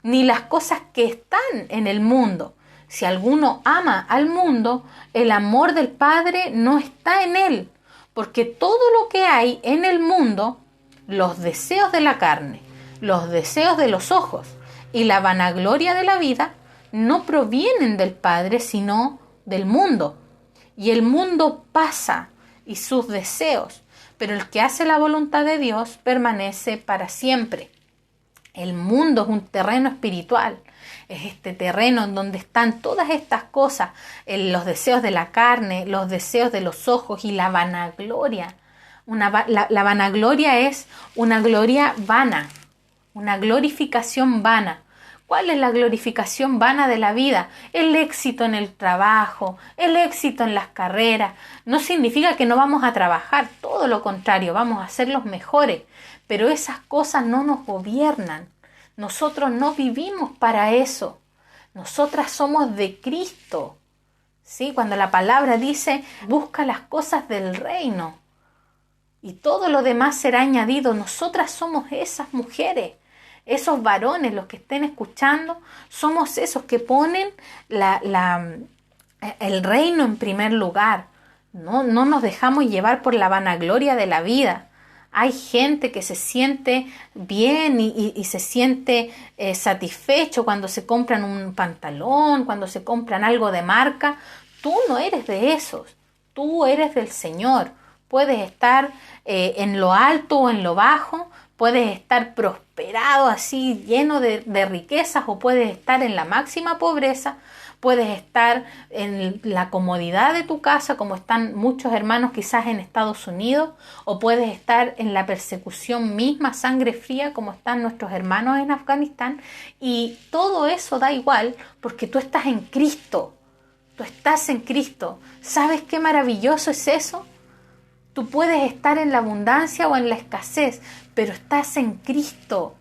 ni las cosas que están en el mundo. si alguno ama al mundo, el amor del Padre no está en él, porque todo lo que hay en el mundo, los deseos de la carne, los deseos de los ojos y la vanagloria de la vida, no provienen del Padre, sino del mundo. Y el mundo pasa y sus deseos, pero el que hace la voluntad de Dios permanece para siempre. El mundo es un terreno espiritual, es este terreno en donde están todas estas cosas, los deseos de la carne, los deseos de los ojos y la vanagloria. La vanagloria es una gloria vana, una glorificación vana. ¿Cuál es la glorificación vana de la vida? El éxito en el trabajo, el éxito en las carreras. No significa que no vamos a trabajar, todo lo contrario, vamos a ser los mejores. Pero esas cosas no nos gobiernan. Nosotros no vivimos para eso. Nosotras somos de Cristo. ¿Sí? Cuando la palabra dice, busca las cosas del reino y todo lo demás será añadido, nosotras somos esas mujeres. Esos varones, los que estén escuchando, somos esos que ponen el reino en primer lugar. No nos dejamos llevar por la vanagloria de la vida. Hay gente que se siente bien y se siente satisfecho cuando se compran un pantalón, cuando se compran algo de marca. Tú no eres de esos, tú eres del Señor. Puedes estar en lo alto o en lo bajo, puedes estar prosperado así, lleno de riquezas, o puedes estar en la máxima pobreza, puedes estar en la comodidad de tu casa, como están muchos hermanos quizás en Estados Unidos, o puedes estar en la persecución misma, sangre fría, como están nuestros hermanos en Afganistán, y todo eso da igual, porque tú estás en Cristo, tú estás en Cristo. ¿Sabes qué maravilloso es eso? Tú puedes estar en la abundancia o en la escasez, pero estás en Cristo.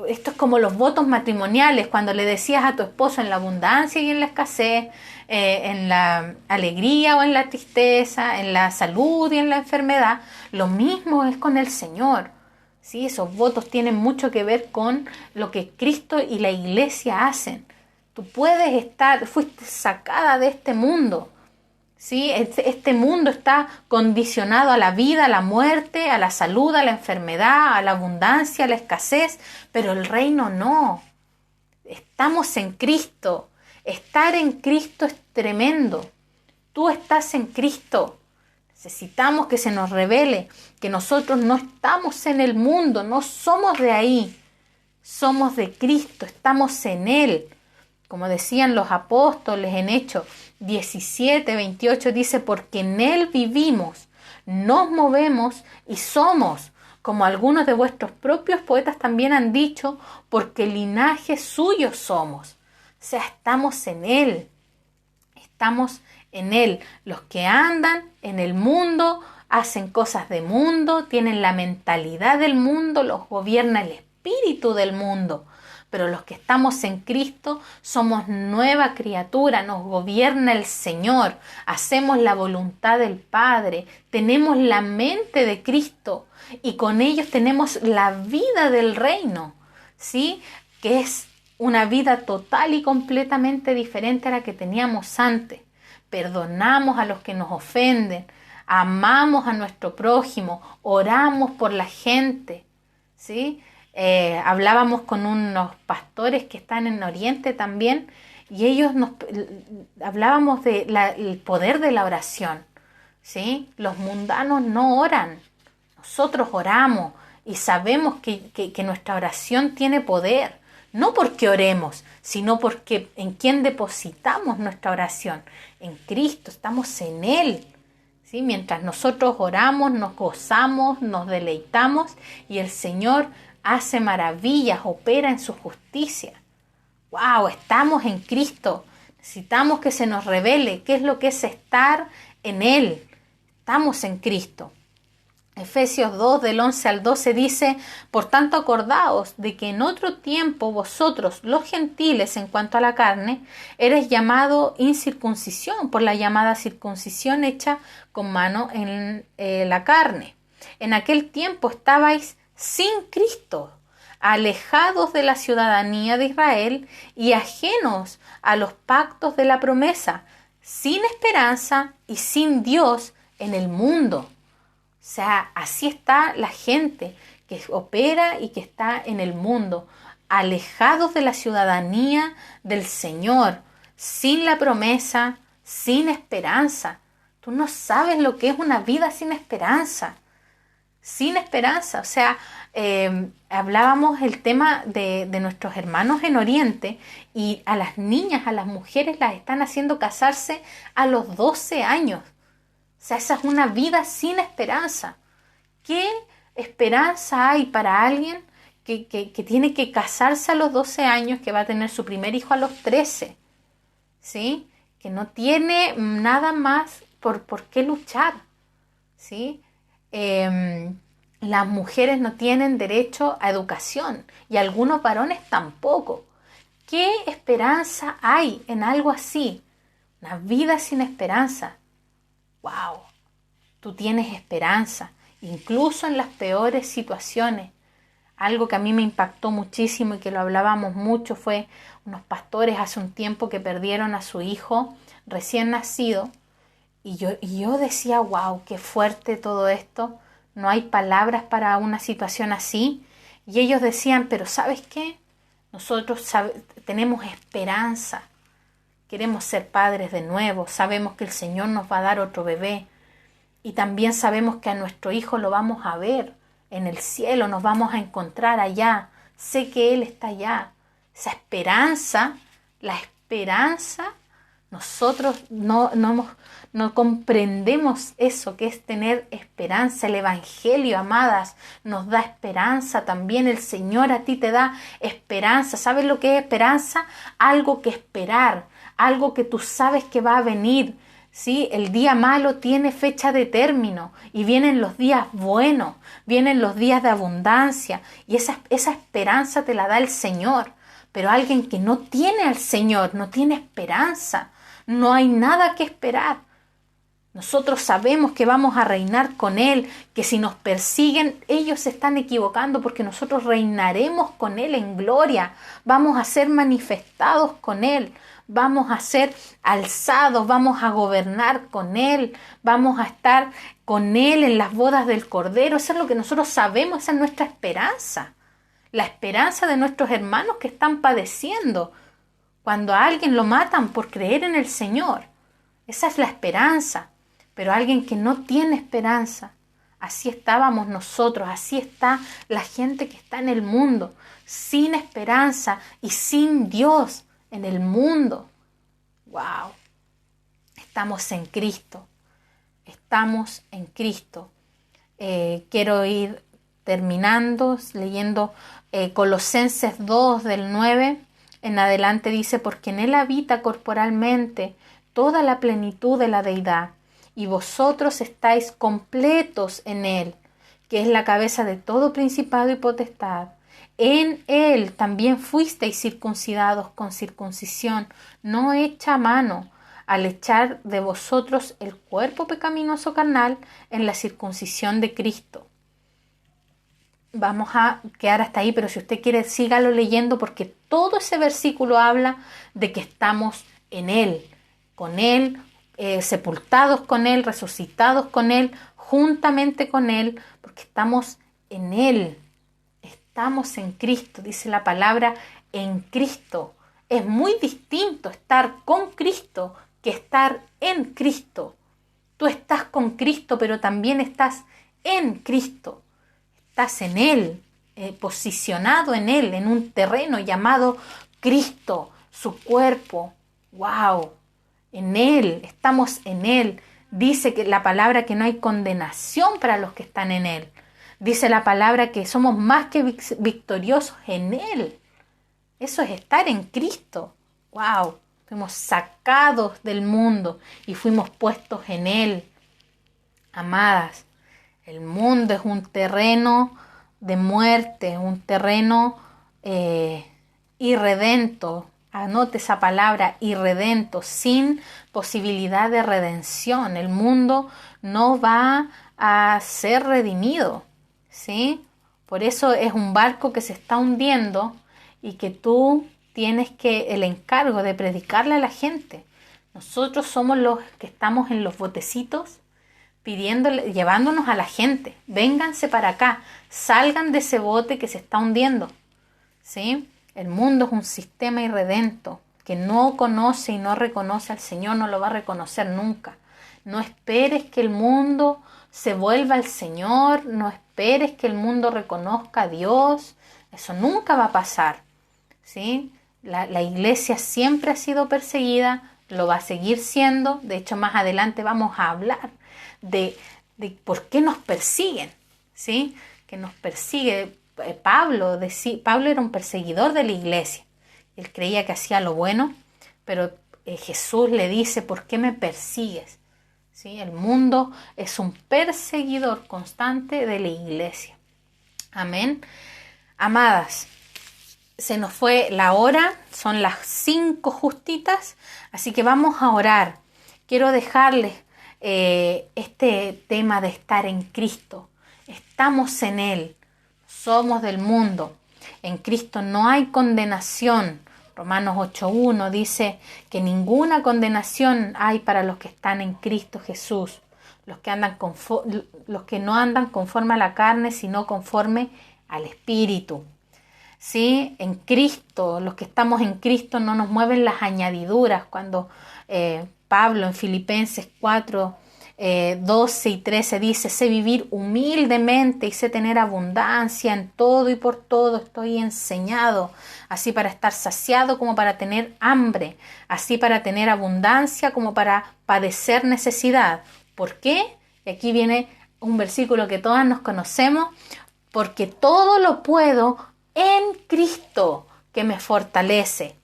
Esto es como los votos matrimoniales, cuando le decías a tu esposo en la abundancia y en la escasez, en la alegría o en la tristeza, en la salud y en la enfermedad. Lo mismo es con el Señor. ¿Sí? Esos votos tienen mucho que ver con lo que Cristo y la iglesia hacen. Tú puedes estar, fuiste sacada de este mundo. ¿Sí? Este mundo está condicionado a la vida, a la muerte, a la salud, a la enfermedad, a la abundancia, a la escasez, pero el reino no. Estamos en Cristo. Estar en Cristo es tremendo. Tú estás en Cristo. Necesitamos que se nos revele que nosotros no estamos en el mundo, no somos de ahí. Somos de Cristo, estamos en Él. Como decían los apóstoles en Hechos 17, 28, dice, porque en Él vivimos, nos movemos y somos, como algunos de vuestros propios poetas también han dicho, porque linaje suyo somos. O sea, estamos en Él, estamos en Él. Los que andan en el mundo, hacen cosas de mundo, tienen la mentalidad del mundo, los gobierna el espíritu del mundo. Pero los que estamos en Cristo somos nueva criatura, nos gobierna el Señor, hacemos la voluntad del Padre, tenemos la mente de Cristo y con ellos tenemos la vida del reino, ¿sí? Que es una vida total y completamente diferente a la que teníamos antes. Perdonamos a los que nos ofenden, amamos a nuestro prójimo, oramos por la gente, ¿sí? Hablábamos con unos pastores que están en Oriente también y ellos hablábamos del poder de la oración, ¿sí? Los mundanos no oran, nosotros oramos y sabemos que nuestra oración tiene poder, no porque oremos, sino porque en quién depositamos nuestra oración, en Cristo, estamos en Él. ¿Sí? Mientras nosotros oramos, nos gozamos, nos deleitamos y el Señor hace maravillas, opera en su justicia. ¡Wow! Estamos en Cristo. Necesitamos que se nos revele qué es lo que es estar en Él. Estamos en Cristo. Efesios 2, del 11 al 12 dice, por tanto acordaos de que en otro tiempo vosotros, los gentiles en cuanto a la carne, eres llamado incircuncisión por la llamada circuncisión hecha con mano en la carne. En aquel tiempo estabais sin Cristo, alejados de la ciudadanía de Israel y ajenos a los pactos de la promesa, sin esperanza y sin Dios en el mundo. O sea, así está la gente que opera y que está en el mundo, alejados de la ciudadanía del Señor, sin la promesa, sin esperanza. Tú no sabes lo que es una vida sin esperanza. Sin esperanza. O sea, hablábamos el tema de nuestros hermanos en Oriente, y a las niñas, a las mujeres las están haciendo casarse a los 12 años. O sea, esa es una vida sin esperanza. ¿Qué esperanza hay para alguien que tiene que casarse a los 12 años, que va a tener su primer hijo a los 13? ¿Sí? Que no tiene nada más por qué luchar. ¿Sí? Las mujeres no tienen derecho a educación y algunos varones tampoco. ¿Qué esperanza hay en algo así? Una vida sin esperanza. ¡Wow! Tú tienes esperanza, incluso en las peores situaciones. Algo que a mí me impactó muchísimo y que lo hablábamos mucho fue unos pastores hace un tiempo que perdieron a su hijo recién nacido. Y yo decía, wow, qué fuerte todo esto. No hay palabras para una situación así. Y ellos decían, pero ¿sabes qué? Nosotros tenemos esperanza. Queremos ser padres de nuevo. Sabemos que el Señor nos va a dar otro bebé. Y también sabemos que a nuestro hijo lo vamos a ver en el cielo. Nos vamos a encontrar allá. Sé que Él está allá. Esa esperanza, la esperanza, nosotros no comprendemos eso que es tener esperanza. El Evangelio, amadas, nos da esperanza también. El Señor a ti te da esperanza. ¿Sabes lo que es esperanza? Algo que esperar, algo que tú sabes que va a venir. ¿Sí? El día malo tiene fecha de término y vienen los días buenos, vienen los días de abundancia, y esa esperanza te la da el Señor. Pero alguien que no tiene al Señor, no tiene esperanza, no hay nada que esperar. Nosotros sabemos que vamos a reinar con Él, que si nos persiguen, ellos se están equivocando, porque nosotros reinaremos con Él en gloria, vamos a ser manifestados con Él, vamos a ser alzados, vamos a gobernar con Él, vamos a estar con Él en las bodas del Cordero. Eso es lo que nosotros sabemos, esa es nuestra esperanza, la esperanza de nuestros hermanos que están padeciendo cuando a alguien lo matan por creer en el Señor. Esa es la esperanza. Pero alguien que no tiene esperanza, así estábamos nosotros, así está la gente que está en el mundo, sin esperanza y sin Dios en el mundo. ¡Wow! Estamos en Cristo, estamos en Cristo. Quiero ir terminando leyendo Colosenses 2 del 9 en adelante. Dice, porque en Él habita corporalmente toda la plenitud de la deidad, y vosotros estáis completos en Él, que es la cabeza de todo principado y potestad. En Él también fuisteis circuncidados con circuncisión no hecha a mano, al echar de vosotros el cuerpo pecaminoso carnal en la circuncisión de Cristo. Vamos a quedar hasta ahí, pero si usted quiere, sígalo leyendo, porque todo ese versículo habla de que estamos en Él, con Él, sepultados con Él, resucitados con Él, juntamente con Él, porque estamos en Él, estamos en Cristo. Dice la palabra en Cristo. Es muy distinto estar con Cristo que estar en Cristo. Tú estás con Cristo, pero también estás en Cristo. Estás en Él, posicionado en Él, en un terreno llamado Cristo, su cuerpo. ¡Wow! En Él, estamos en Él. Dice que la palabra que no hay condenación para los que están en Él. Dice la palabra que somos más que victoriosos en Él. Eso es estar en Cristo. ¡Wow! Fuimos sacados del mundo y fuimos puestos en Él. Amadas, el mundo es un terreno de muerte, un terreno irredento. Anote esa palabra, irredento, sin posibilidad de redención. El mundo no va a ser redimido, ¿sí? Por eso es un barco que se está hundiendo y que tú tienes el encargo de predicarle a la gente. Nosotros somos los que estamos en los botecitos pidiéndole, llevándonos a la gente. Vénganse para acá, salgan de ese bote que se está hundiendo. ¿Sí? El mundo es un sistema irredento que no conoce y no reconoce al Señor, no lo va a reconocer nunca. No esperes que el mundo se vuelva al Señor, no esperes que el mundo reconozca a Dios, eso nunca va a pasar, ¿sí? La iglesia siempre ha sido perseguida, lo va a seguir siendo. De hecho, más adelante vamos a hablar de por qué nos persiguen, ¿sí? Que nos persigue. Pablo era un perseguidor de la iglesia. Él creía que hacía lo bueno, pero Jesús le dice, ¿por qué me persigues? ¿Sí? El mundo es un perseguidor constante de la iglesia. Amén. Amadas, se nos fue la hora, son las 5 justitas, así que vamos a orar. Quiero dejarles este tema de estar en Cristo. Estamos en Él, somos del mundo. En Cristo no hay condenación. Romanos 8:1 dice que ninguna condenación hay para los que están en Cristo Jesús, los que no andan conforme a la carne, sino conforme al Espíritu. ¿Sí? En Cristo, los que estamos en Cristo no nos mueven las añadiduras. Cuando Pablo en Filipenses 4:12 y 13 dice, sé vivir humildemente y sé tener abundancia en todo y por todo estoy enseñado, así para estar saciado como para tener hambre, así para tener abundancia como para padecer necesidad. ¿Por qué? Y aquí viene un versículo que todas nos conocemos, porque todo lo puedo en Cristo que me fortalece.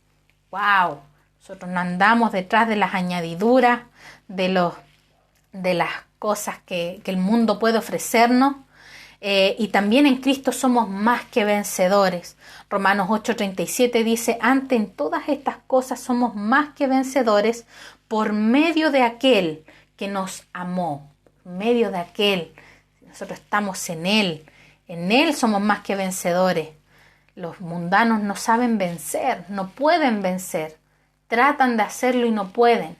¡Wow! Nosotros no andamos detrás de las añadiduras, de las cosas que el mundo puede ofrecernos, y también en Cristo somos más que vencedores. Romanos 8:37 dice, antes en todas estas cosas somos más que vencedores por medio de aquel que nos amó, por medio de aquel. Nosotros estamos en Él somos más que vencedores. Los mundanos no saben vencer, no pueden vencer, tratan de hacerlo y no pueden.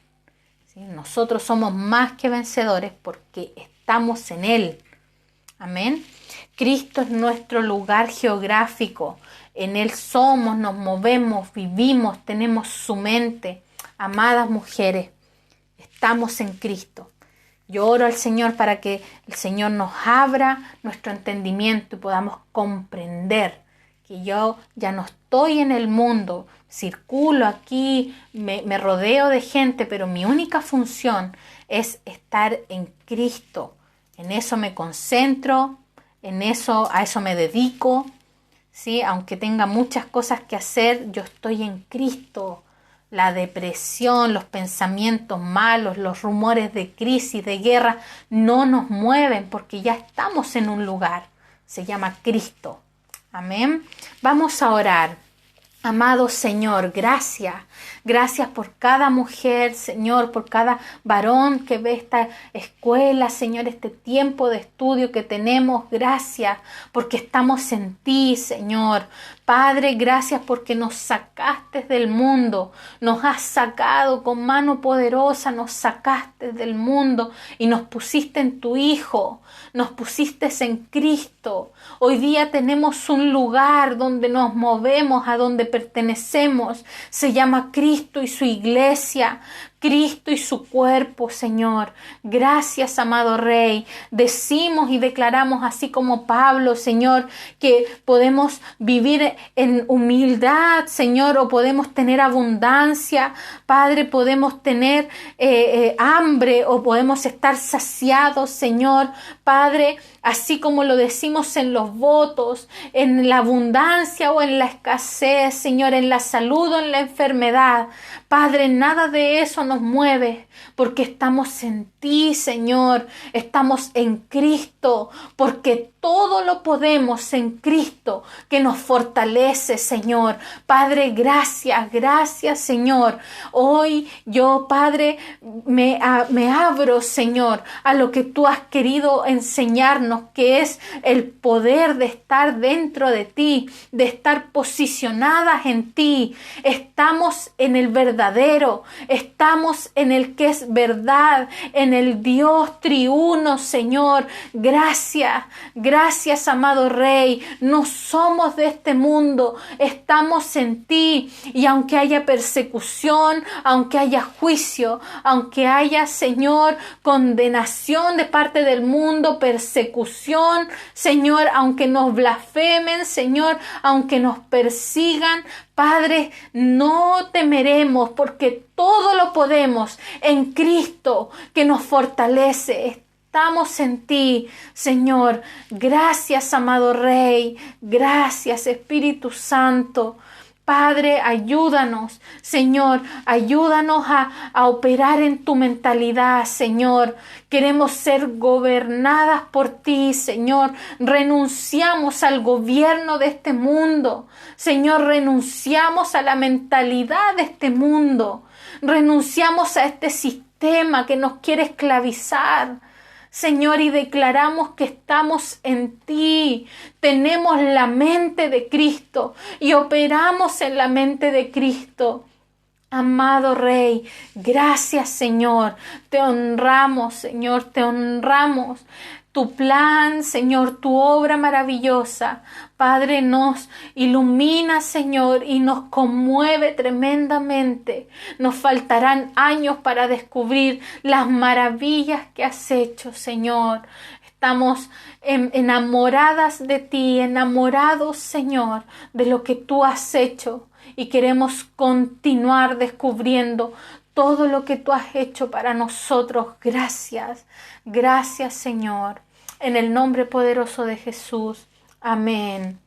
¿Sí? Nosotros somos más que vencedores porque estamos en Él. Amén. Cristo es nuestro lugar geográfico. En Él somos, nos movemos, vivimos, tenemos su mente. Amadas mujeres, estamos en Cristo. Yo oro al Señor para que el Señor nos abra nuestro entendimiento y podamos comprender que yo ya no estoy en el mundo, circulo aquí, me rodeo de gente, pero mi única función es estar en Cristo. En eso me concentro, a eso me dedico, ¿sí? Aunque tenga muchas cosas que hacer, yo estoy en Cristo. La depresión, los pensamientos malos, los rumores de crisis, de guerra, no nos mueven porque ya estamos en un lugar. Se llama Cristo. Amén. Vamos a orar. Amado Señor, gracias. Gracias por cada mujer, Señor, por cada varón que ve esta escuela, Señor, este tiempo de estudio que tenemos. Gracias porque estamos en ti, Señor. Padre, gracias porque nos sacaste del mundo, nos has sacado con mano poderosa, nos sacaste del mundo y nos pusiste en tu Hijo, nos pusiste en Cristo. Hoy día tenemos un lugar donde nos movemos, a donde pertenecemos. Se llama Cristo y su iglesia, Cristo y su cuerpo, Señor. Gracias, amado Rey. Decimos y declaramos, así como Pablo, Señor, que podemos vivir en humildad, Señor, o podemos tener abundancia. Padre, podemos tener hambre o podemos estar saciados, Señor. Padre, así como lo decimos en los votos, en la abundancia o en la escasez, Señor, en la salud o en la enfermedad. Padre, nada de eso nos mueve, porque estamos en ti, Señor. Estamos en Cristo, porque todo lo podemos en Cristo que nos fortalece, Señor. Padre, gracias, gracias, Señor. Hoy yo, Padre, me abro, Señor, a lo que tú has querido enseñarnos, que es el poder de estar dentro de ti, de estar posicionadas en ti. Estamos en el verdadero, estamos en el que es verdad, en el Dios triuno, Señor. Gracias, gracias, amado Rey. No somos de este mundo, estamos en ti. Y aunque haya persecución, aunque haya juicio, aunque haya, Señor, condenación de parte del mundo, persecución, Señor, aunque nos blasfemen, Señor, aunque nos persigan, Padre, no temeremos porque todo lo podemos en Cristo que nos fortalece. Estamos en ti, Señor. Gracias, amado Rey. Gracias, Espíritu Santo. Padre, ayúdanos, Señor, ayúdanos a operar en tu mentalidad, Señor. Queremos ser gobernadas por ti, Señor. Renunciamos al gobierno de este mundo. Señor, renunciamos a la mentalidad de este mundo. Renunciamos a este sistema que nos quiere esclavizar. Señor, y declaramos que estamos en ti, tenemos la mente de Cristo y operamos en la mente de Cristo. Amado Rey, gracias, Señor, te honramos, Señor, te honramos. Tu plan, Señor, tu obra maravillosa, Padre, nos ilumina, Señor, y nos conmueve tremendamente. Nos faltarán años para descubrir las maravillas que has hecho, Señor. Estamos enamoradas de ti, enamorados, Señor, de lo que tú has hecho y queremos continuar descubriendo todo lo que tú has hecho para nosotros. Gracias, gracias, Señor. En el nombre poderoso de Jesús. Amén.